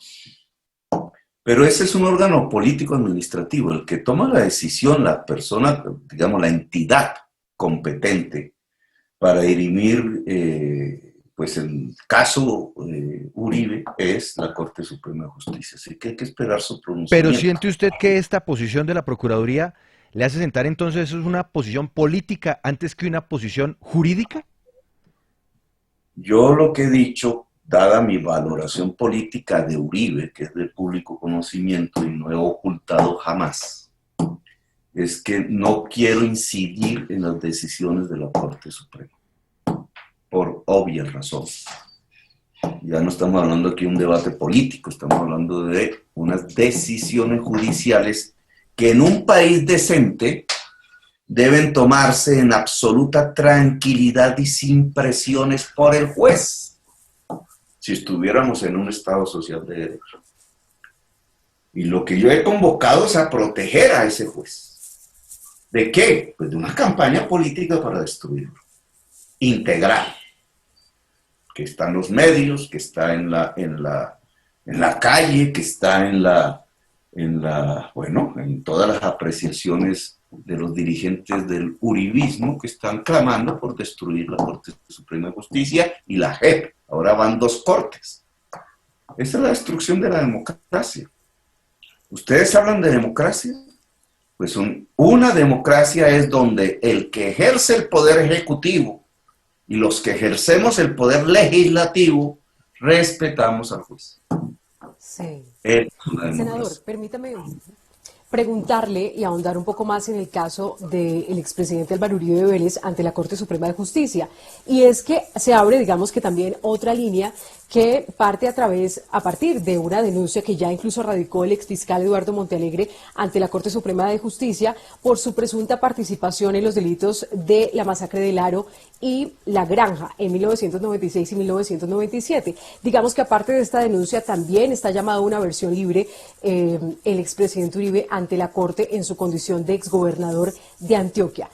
Pero ese es un órgano político administrativo, el que toma la decisión, la persona, digamos, la entidad competente para dirimir pues el caso Uribe es la Corte Suprema de Justicia, así que hay que esperar su pronunciamiento. Pero ¿siente usted que esta posición de la Procuraduría le hace sentar entonces es una posición política antes que una posición jurídica? Yo lo que he dicho, dada mi valoración política de Uribe, que es de público conocimiento y no he ocultado jamás, es que no quiero incidir en las decisiones de la Corte Suprema, por obvias razones. Ya no estamos hablando aquí de un debate político, estamos hablando de unas decisiones judiciales que en un país decente deben tomarse en absoluta tranquilidad y sin presiones por el juez, si estuviéramos en un Estado social de derecho. Y lo que yo he convocado es a proteger a ese juez. ¿De qué? Pues de una campaña política para destruirlo. Integral. Que está en los medios, que está en la calle, que está en todas las apreciaciones de los dirigentes del uribismo que están clamando por destruir la Corte Suprema de Justicia y la JEP. Ahora van 2 cortes. Esa es la destrucción de la democracia. ¿Ustedes hablan de democracia? Pues una democracia es donde el que ejerce el poder ejecutivo y los que ejercemos el poder legislativo respetamos al juez. Sí. Senador, permítame preguntarle y ahondar un poco más en el caso del expresidente Álvaro Uribe Vélez ante la Corte Suprema de Justicia. Y es que se abre, digamos que también otra línea que parte a partir de una denuncia que ya incluso radicó el exfiscal Eduardo Montealegre ante la Corte Suprema de Justicia por su presunta participación en los delitos de la masacre del Aro y La Granja en 1996 y 1997. Digamos que aparte de esta denuncia también está llamado a una versión libre el expresidente Uribe ante la Corte en su condición de exgobernador de Antioquia.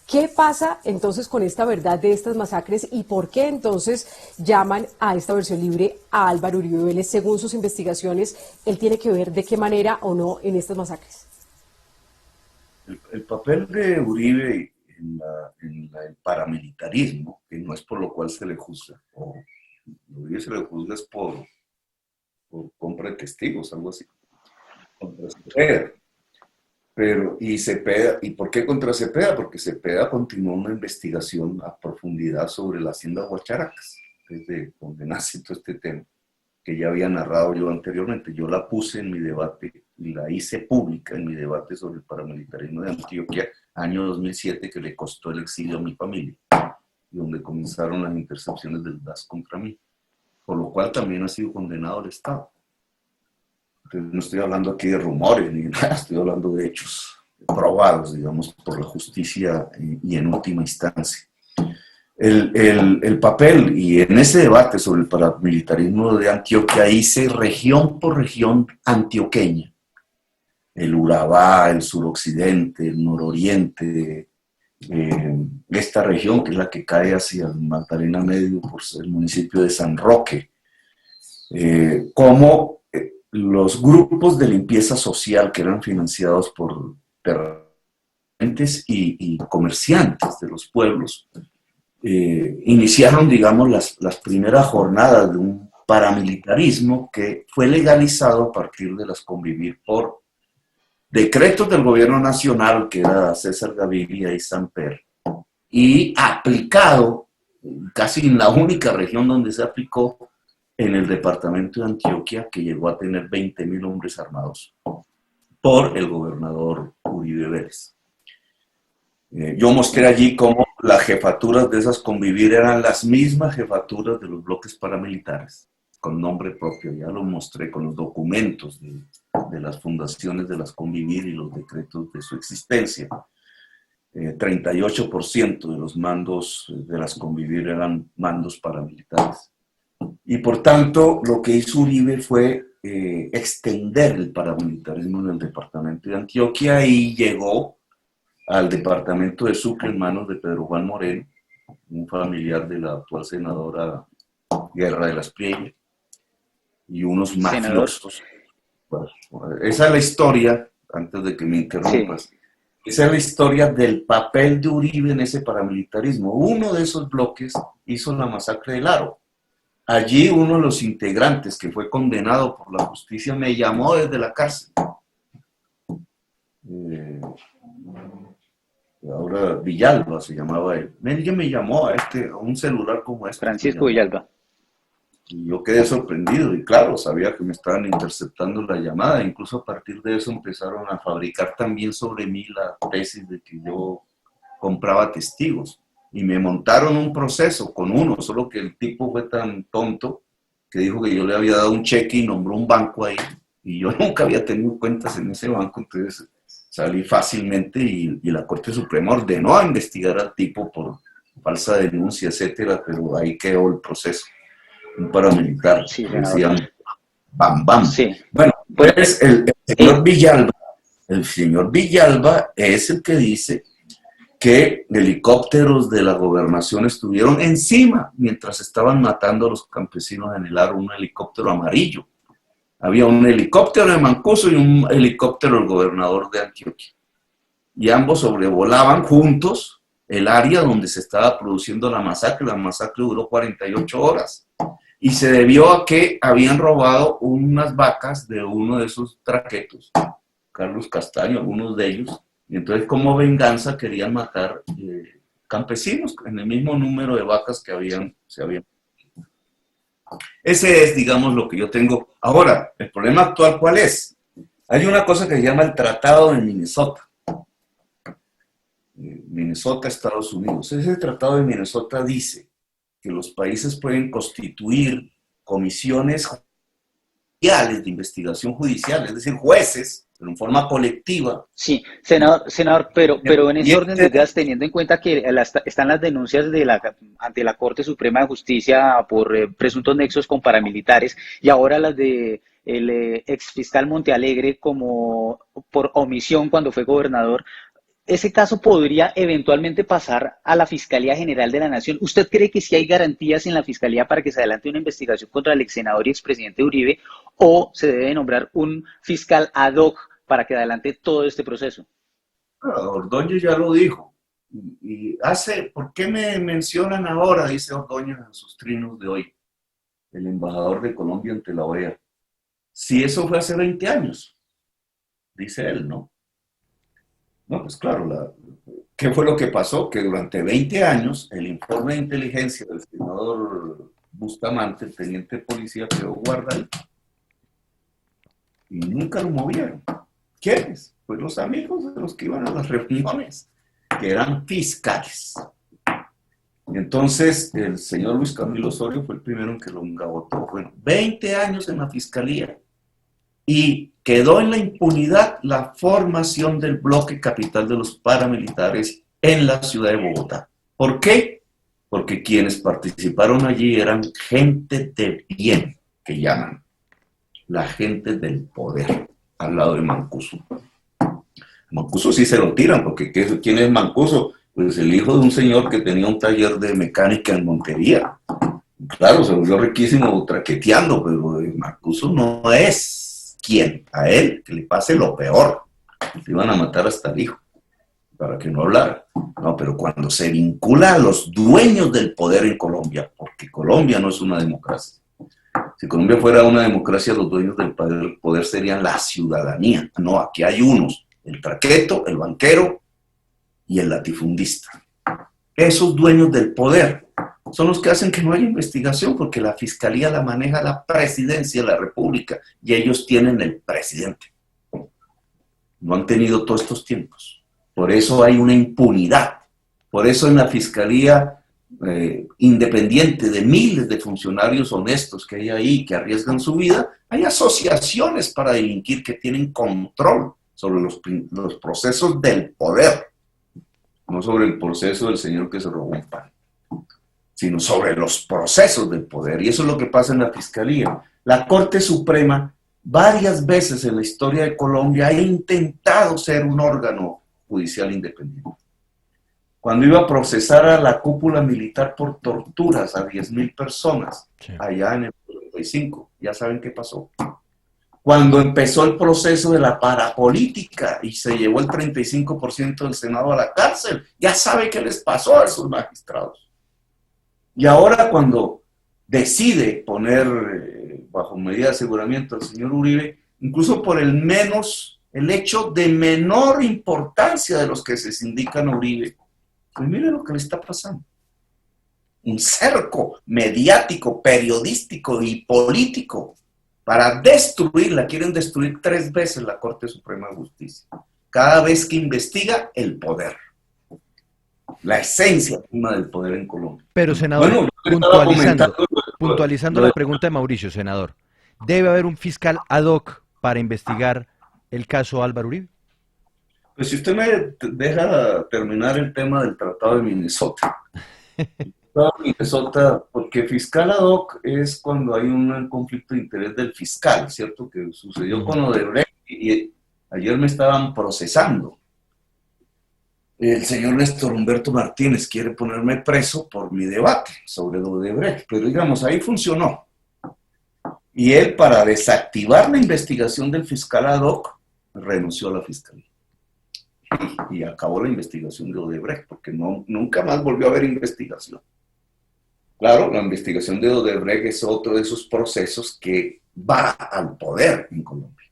¿Qué pasa entonces con esta verdad de estas masacres y por qué entonces llaman a esta versión libre a Álvaro Uribe Vélez? Según sus investigaciones, ¿él tiene que ver de qué manera o no en estas masacres? El papel de Uribe en el paramilitarismo, que no es por lo cual se le juzga, o Uribe se le juzga es por compra de testigos, algo así, contra Cepeda. ¿Y Cepeda? ¿Y por qué contra Cepeda? Porque Cepeda continuó una investigación a profundidad sobre la hacienda Huacharacas, desde donde nace todo este tema, que ya había narrado yo anteriormente. Yo la puse en mi debate y la hice pública en mi debate sobre el paramilitarismo de Antioquia, año 2007, que le costó el exilio a mi familia, y donde comenzaron las intercepciones del DAS contra mí, por lo cual también ha sido condenado el Estado. Entonces, no estoy hablando aquí de rumores ni nada, estoy hablando de hechos probados, digamos, por la justicia y en última instancia. El papel, y en ese debate sobre el paramilitarismo de Antioquia hice región por región antioqueña. El Urabá, el suroccidente, el nororiente, esta región que es la que cae hacia el Magdalena Medio por ser el municipio de San Roque, como los grupos de limpieza social que eran financiados por terratenientes y comerciantes de los pueblos, iniciaron, digamos, las primeras jornadas de un paramilitarismo que fue legalizado a partir de las Convivir por decretos del gobierno nacional, que era César Gaviria y Samper, y aplicado casi en la única región donde se aplicó, en el departamento de Antioquia, que llegó a tener 20.000 hombres armados por el gobernador Uribe Vélez. Yo mostré allí cómo las jefaturas de esas Convivir eran las mismas jefaturas de los bloques paramilitares, con nombre propio. Ya lo mostré con los documentos de las fundaciones de las Convivir y los decretos de su existencia. 38% de los mandos de las Convivir eran mandos paramilitares. Y por tanto, lo que hizo Uribe fue extender el paramilitarismo en el departamento de Antioquia y llegó al departamento de Sucre en manos de Pedro Juan Moreno, un familiar de la actual senadora Guerra de las Priellas, y unos mafiosos. Bueno, esa es la historia, antes de que me interrumpas. Sí. Esa es la historia del papel de Uribe en ese paramilitarismo. Uno de esos bloques hizo la masacre del Aro. Allí uno de los integrantes que fue condenado por la justicia me llamó desde la cárcel. Ahora Villalba se llamaba él. Me llamó a un celular como este. Francisco Villalba. Y yo quedé sorprendido y claro, sabía que me estaban interceptando la llamada. Incluso a partir de eso empezaron a fabricar también sobre mí la tesis de que yo compraba testigos. Y me montaron un proceso con uno, solo que el tipo fue tan tonto que dijo que yo le había dado un cheque y nombró un banco ahí. Y yo nunca había tenido cuentas en ese banco, entonces salir fácilmente y la Corte Suprema ordenó a investigar al tipo por falsa denuncia, etcétera, pero ahí quedó el proceso. Un paramilitar, Sí, decían Bam Bam. sí. Bueno, pues el señor Villalba es el que dice que helicópteros de la gobernación estuvieron encima mientras estaban matando a los campesinos en el Aro, un helicóptero amarillo. Había un helicóptero de Mancuso y un helicóptero del gobernador de Antioquia. Y ambos sobrevolaban juntos el área donde se estaba produciendo la masacre. La masacre duró 48 horas. Y se debió a que habían robado unas vacas de uno de esos traquetos, Carlos Castaño, algunos de ellos. Y entonces, como venganza, querían matar campesinos en el mismo número de vacas que se habían. Ese es, digamos, lo que yo tengo. Ahora, el problema actual, ¿cuál es? Hay una cosa que se llama el Tratado de Minnesota. Minnesota, Estados Unidos. Ese tratado de Minnesota dice que los países pueden constituir comisiones judiciales de investigación judicial, es decir, jueces, pero en forma colectiva. Sí, senador, pero en ese orden de ideas, teniendo en cuenta que están las denuncias ante la Corte Suprema de Justicia por presuntos nexos con paramilitares y ahora las de el ex fiscal Montealegre como por omisión cuando fue gobernador, ese caso podría eventualmente pasar a la Fiscalía General de la Nación. ¿Usted cree que sí hay garantías en la Fiscalía para que se adelante una investigación contra el ex senador y expresidente Uribe, o se debe nombrar un fiscal ad hoc para que adelante todo este proceso? Ordóñez ya lo dijo. ¿Por qué me mencionan ahora? Dice Ordóñez en sus trinos de hoy, el embajador de Colombia ante la OEA. Si eso fue hace 20 años, dice él, ¿no? No, pues claro, ¿qué fue lo que pasó? Que durante 20 años el informe de inteligencia del senador Bustamante, el teniente de policía, quedó guardadito. Y nunca lo movieron. ¿Quiénes? Pues los amigos de los que iban a las reuniones, que eran fiscales. Y entonces el señor Luis Camilo Osorio fue el primero en que lo engabotó. Bueno, 20 años en la fiscalía. Y quedó en la impunidad la formación del bloque capital de los paramilitares en la ciudad de Bogotá. ¿Por qué? Porque quienes participaron allí eran gente de bien, que llaman, la gente del poder, al lado de Mancuso. Mancuso sí se lo tiran, porque ¿quién es Mancuso? Pues el hijo de un señor que tenía un taller de mecánica en Montería. Claro, se volvió riquísimo traqueteando, pero Mancuso no es. ¿Quién? A él, que le pase lo peor. Le iban a matar hasta el hijo, para que no hablara. No, pero cuando se vincula a los dueños del poder en Colombia, porque Colombia no es una democracia. Si Colombia fuera una democracia, los dueños del poder serían la ciudadanía. No, aquí hay unos, el traqueto, el banquero y el latifundista. Esos dueños del poder son los que hacen que no haya investigación, porque la fiscalía la maneja la presidencia de la República y ellos tienen el presidente. No han tenido todos estos tiempos. Por eso hay una impunidad. Por eso en la fiscalía independiente de miles de funcionarios honestos que hay ahí, que arriesgan su vida, hay asociaciones para delinquir que tienen control sobre los procesos del poder, no sobre el proceso del señor que se robó un pan, sino sobre los procesos del poder. Y eso es lo que pasa en la Fiscalía. La Corte Suprema, varias veces en la historia de Colombia, ha intentado ser un órgano judicial independiente. Cuando iba a procesar a la cúpula militar por torturas a 10,000 personas, sí, allá en el 95, ya saben qué pasó. Cuando empezó el proceso de la parapolítica y se llevó el 35% del Senado a la cárcel, ya sabe qué les pasó a esos magistrados. Y ahora cuando decide poner bajo medida de aseguramiento al señor Uribe, incluso por el hecho de menor importancia de los que se sindican a Uribe, pues mire lo que le está pasando. Un cerco mediático, periodístico y político para destruirla. Quieren destruir 3 veces la Corte Suprema de Justicia. Cada vez que investiga el poder. La esencia misma del poder en Colombia. Pero, senador, bueno, puntualizando la pregunta de Mauricio, senador, ¿debe haber un fiscal ad hoc para investigar el caso Álvaro Uribe? Pues si usted me deja terminar el tema del Tratado de Minnesota. El Tratado de Minnesota, porque fiscal ad hoc es cuando hay un conflicto de interés del fiscal, ¿cierto? Que sucedió con Odebrecht y ayer me estaban procesando. El señor Néstor Humberto Martínez quiere ponerme preso por mi debate sobre Odebrecht, pero digamos, ahí funcionó. Y él, para desactivar la investigación del fiscal ad hoc, renunció a la fiscalía. Y acabó la investigación de Odebrecht, porque nunca más volvió a haber investigación. Claro, la investigación de Odebrecht es otro de esos procesos que va al poder en Colombia.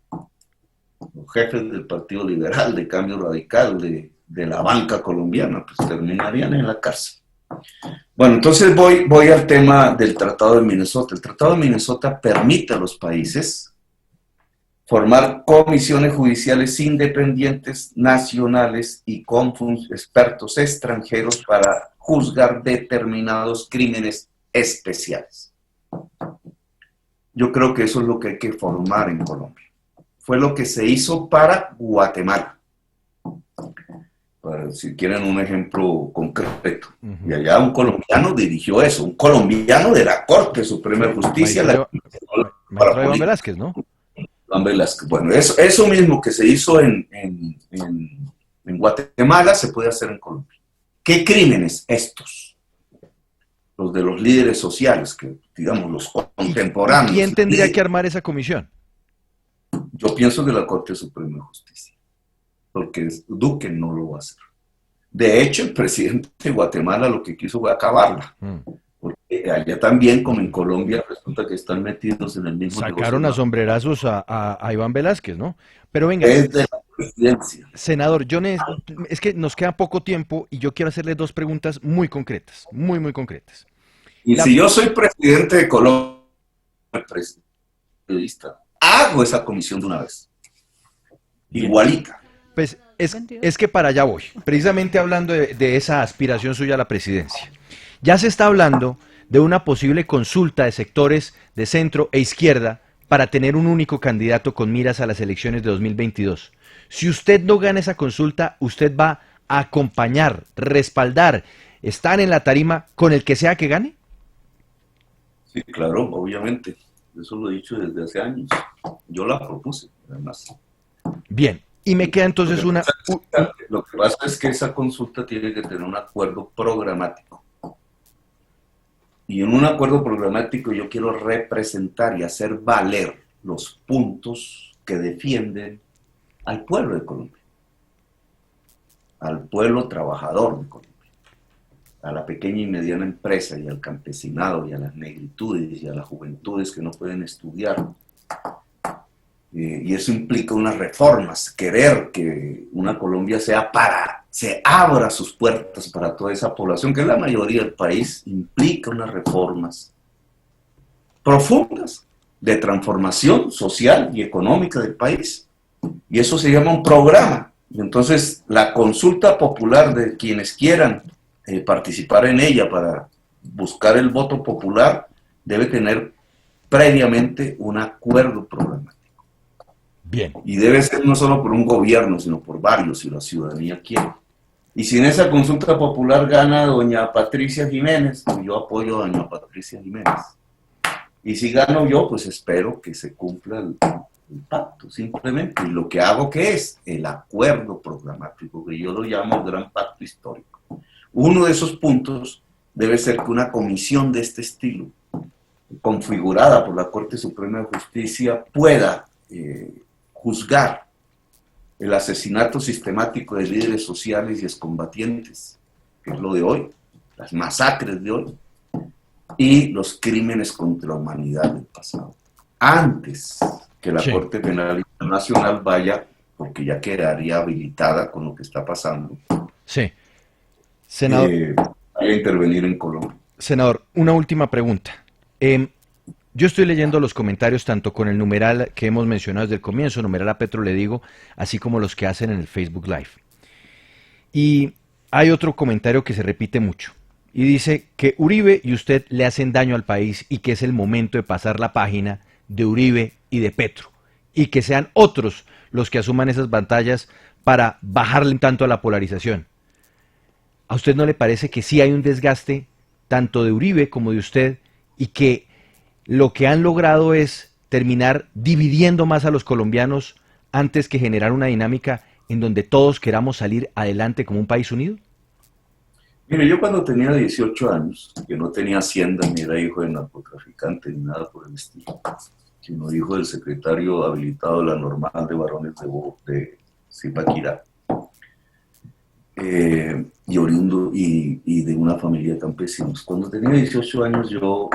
Los jefes del Partido Liberal, de Cambio Radical, de la banca colombiana, pues terminarían en la cárcel. Bueno, entonces voy al tema del Tratado de Minnesota. El Tratado de Minnesota permite a los países formar comisiones judiciales independientes, nacionales y con expertos extranjeros para juzgar determinados crímenes especiales. Yo creo que eso es lo que hay que formar en Colombia. Fue lo que se hizo para Guatemala. Si quieren un ejemplo concreto. Y allá un colombiano dirigió eso, un colombiano de la Corte Suprema de Justicia. Maestro Iván Velázquez, ¿no? Iván Velázquez. Bueno, eso mismo que se hizo en Guatemala se puede hacer en Colombia. ¿Qué crímenes estos? Los de los líderes sociales, que digamos los contemporáneos. ¿Quién tendría que armar esa comisión? Yo pienso que la Corte Suprema de Justicia, porque Duque no lo va a hacer. De hecho, el presidente de Guatemala lo que quiso fue acabarla. Porque allá también, como en Colombia, resulta que están metidos en el mismo negocio. Sacaron a sombrerazos a Iván Velázquez, ¿no? Pero venga, es de la presidencia. Senador, es que nos queda poco tiempo y yo quiero hacerle dos preguntas muy concretas, muy concretas. Y si yo soy presidente de Colombia, periodista, hago esa comisión de una vez. Igualita. Pues es que para allá voy, precisamente hablando de esa aspiración suya a la presidencia. Ya se está hablando de una posible consulta de sectores de centro e izquierda para tener un único candidato con miras a las elecciones de 2022. Si usted no gana esa consulta, usted va a acompañar, respaldar, estar en la tarima con el que sea que gane. Sí, claro, obviamente. Eso lo he dicho desde hace años. Yo la propuse, además. Bien, y me queda entonces una... Lo que pasa es que esa consulta tiene que tener un acuerdo programático. Y en un acuerdo programático yo quiero representar y hacer valer los puntos que defienden al pueblo de Colombia, al pueblo trabajador de Colombia, a la pequeña y mediana empresa y al campesinado y a las negritudes y a las juventudes que no pueden estudiar. Y eso implica unas reformas, querer que una Colombia se abra sus puertas para toda esa población, que es la mayoría del país, implica unas reformas profundas de transformación social y económica del país. Y eso se llama un programa. Y entonces la consulta popular de quienes quieran participar en ella para buscar el voto popular debe tener previamente un acuerdo programático. Bien. Y debe ser no solo por un gobierno, sino por varios, si la ciudadanía quiere. Y si en esa consulta popular gana doña Patricia Jiménez, pues yo apoyo a doña Patricia Jiménez. Y si gano yo, pues espero que se cumpla el pacto, simplemente. Y lo que hago, ¿qué es? El acuerdo programático, que yo lo llamo gran pacto histórico. Uno de esos puntos debe ser que una comisión de este estilo, configurada por la Corte Suprema de Justicia, pueda juzgar el asesinato sistemático de líderes sociales y excombatientes, que es lo de hoy, las masacres de hoy, y los crímenes contra la humanidad del pasado. Antes que la Corte Penal Internacional vaya, porque ya quedaría habilitada con lo que está pasando. Sí. Senador. A intervenir en Colombia. Senador, una última pregunta. Yo estoy leyendo los comentarios tanto con el numeral que hemos mencionado desde el comienzo, numeral a Petro le digo, así como los que hacen en el Facebook Live. Y hay otro comentario que se repite mucho y dice que Uribe y usted le hacen daño al país y que es el momento de pasar la página de Uribe y de Petro y que sean otros los que asuman esas batallas para bajarle tanto a la polarización. ¿A usted no le parece que sí hay un desgaste tanto de Uribe como de usted y que lo que han logrado es terminar dividiendo más a los colombianos antes que generar una dinámica en donde todos queramos salir adelante como un país unido? Mire, yo cuando tenía 18 años, que no tenía hacienda, ni era hijo de narcotraficante, ni nada por el estilo, sino hijo del secretario habilitado de la normal de varones de Zipaquirá, y oriundo y de una familia de campesinos. Cuando tenía 18 años, yo,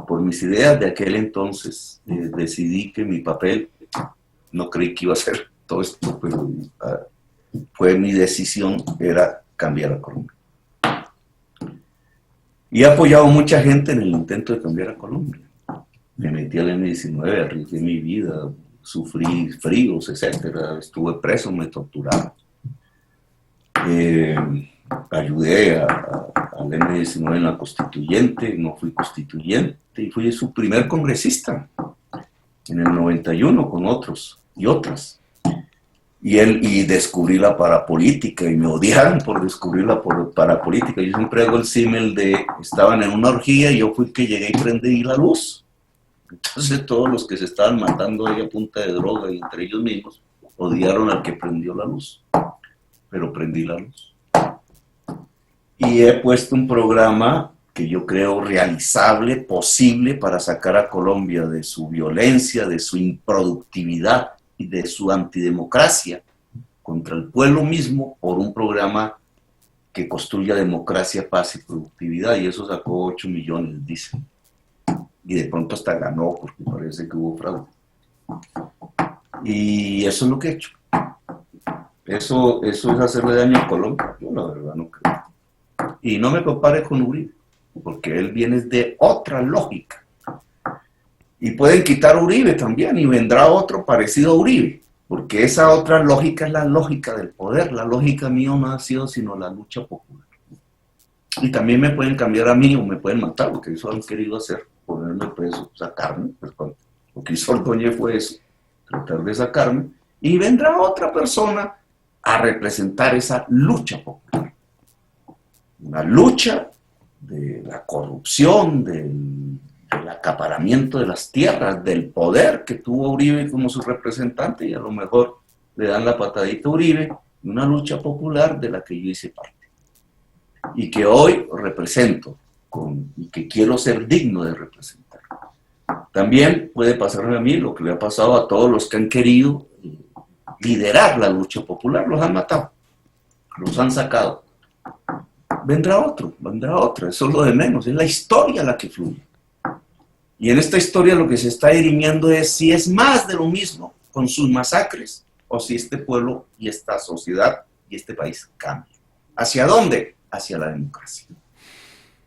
por mis ideas de aquel entonces, decidí que mi papel, no creí que iba a ser todo esto, pero fue mi decisión, era cambiar a Colombia. Y he apoyado a mucha gente en el intento de cambiar a Colombia. Me metí al M-19, arriesgué mi vida, sufrí fríos, etcétera. Estuve preso, me torturaron. Ayudé al M-19 en la constituyente, no fui constituyente, y fui su primer congresista en el 91 con otros y otras. Y descubrí la parapolítica, y me odiaron por descubrir la parapolítica. Yo siempre hago el símil de, estaban en una orgía y yo fui el que llegué y prendí la luz. Entonces todos los que se estaban matando ahí a punta de droga y entre ellos mismos, odiaron al que prendió la luz. Pero prendí la luz. Y he puesto un programa que yo creo realizable, posible, para sacar a Colombia de su violencia, de su improductividad y de su antidemocracia contra el pueblo mismo, por un programa que construya democracia, paz y productividad, y eso sacó 8 millones, dicen. Y de pronto hasta ganó, porque parece que hubo fraude. Y eso es lo que he hecho. Eso es hacerle daño a Colombia. Yo la verdad no creo. Y no me compare con Uribe, porque él viene de otra lógica. Y pueden quitar a Uribe también, y vendrá otro parecido a Uribe, porque esa otra lógica es la lógica del poder. La lógica mía no ha sido sino la lucha popular. Y también me pueden cambiar a mí o me pueden matar, porque eso han querido hacer, ponerme preso, sacarme. Pues, lo que hizo Ordóñez fue eso, tratar de sacarme, y vendrá otra persona a representar esa lucha popular. Una lucha de la corrupción, del acaparamiento de las tierras, del poder que tuvo Uribe como su representante, y a lo mejor le dan la patadita a Uribe, una lucha popular de la que yo hice parte. Y que hoy represento, y que quiero ser digno de representar. También puede pasarme a mí lo que le ha pasado a todos los que han querido liderar la lucha popular. Los han matado, los han sacado. Vendrá otra, eso es lo de menos, es la historia la que fluye. Y en esta historia lo que se está dirimiendo es si es más de lo mismo con sus masacres, o si este pueblo y esta sociedad y este país cambian. ¿Hacia dónde? Hacia la democracia.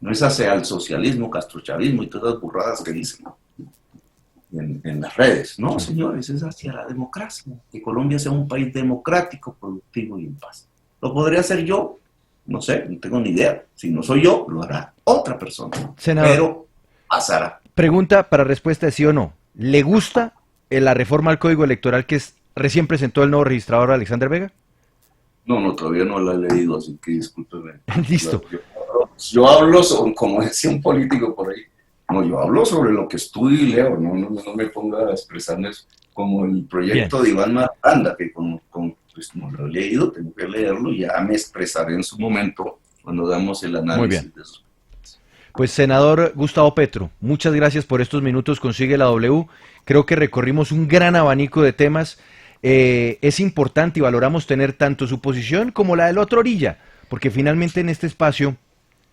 No es hacia el socialismo, castrochavismo y todas las burradas que dicen en las redes. No, señores, es hacia la democracia. Que Colombia sea un país democrático, productivo y en paz. ¿Lo podría hacer yo? No sé, no tengo ni idea. Si no soy yo, lo hará otra persona. Senador, pero pasará. Pregunta para respuesta de sí o no. ¿Le gusta la reforma al Código Electoral que recién presentó el nuevo registrador Alexander Vega? No, todavía no la he leído, así que discúlpeme. Listo. Yo hablo sobre, como decía un político por ahí, yo hablo sobre lo que estudio y leo, no me ponga a expresarme como el proyecto de Iván Marulanda, que pues no lo he leído, tengo que leerlo, y ya me expresaré en su momento cuando damos el análisis de eso. Pues senador Gustavo Petro, muchas gracias por estos minutos con Sigue la W. Creo que recorrimos un gran abanico de temas. Es importante y valoramos tener tanto su posición como la de la otra orilla, porque finalmente en este espacio,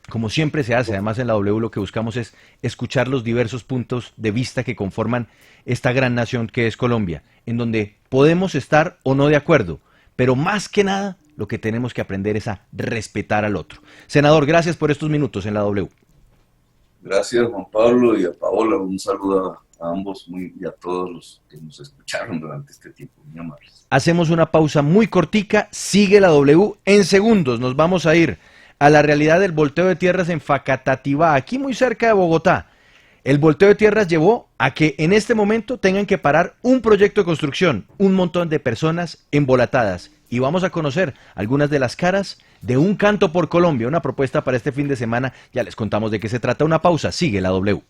como siempre se hace, además en la W lo que buscamos es escuchar los diversos puntos de vista que conforman esta gran nación que es Colombia, en donde podemos estar o no de acuerdo, pero más que nada lo que tenemos que aprender es a respetar al otro. Senador, gracias por estos minutos en la W. Gracias, Juan Pablo, y a Paola, un saludo a ambos y a todos los que nos escucharon durante este tiempo, muy amables. Hacemos una pausa muy cortica, sigue la W en segundos, nos vamos a ir a la realidad del volteo de tierras en Facatativá, aquí muy cerca de Bogotá. El volteo de tierras llevó a que en este momento tengan que parar un proyecto de construcción, un montón de personas embolatadas. Y vamos a conocer algunas de las caras de Un Canto por Colombia, una propuesta para este fin de semana. Ya les contamos de qué se trata. Una pausa, sigue la W.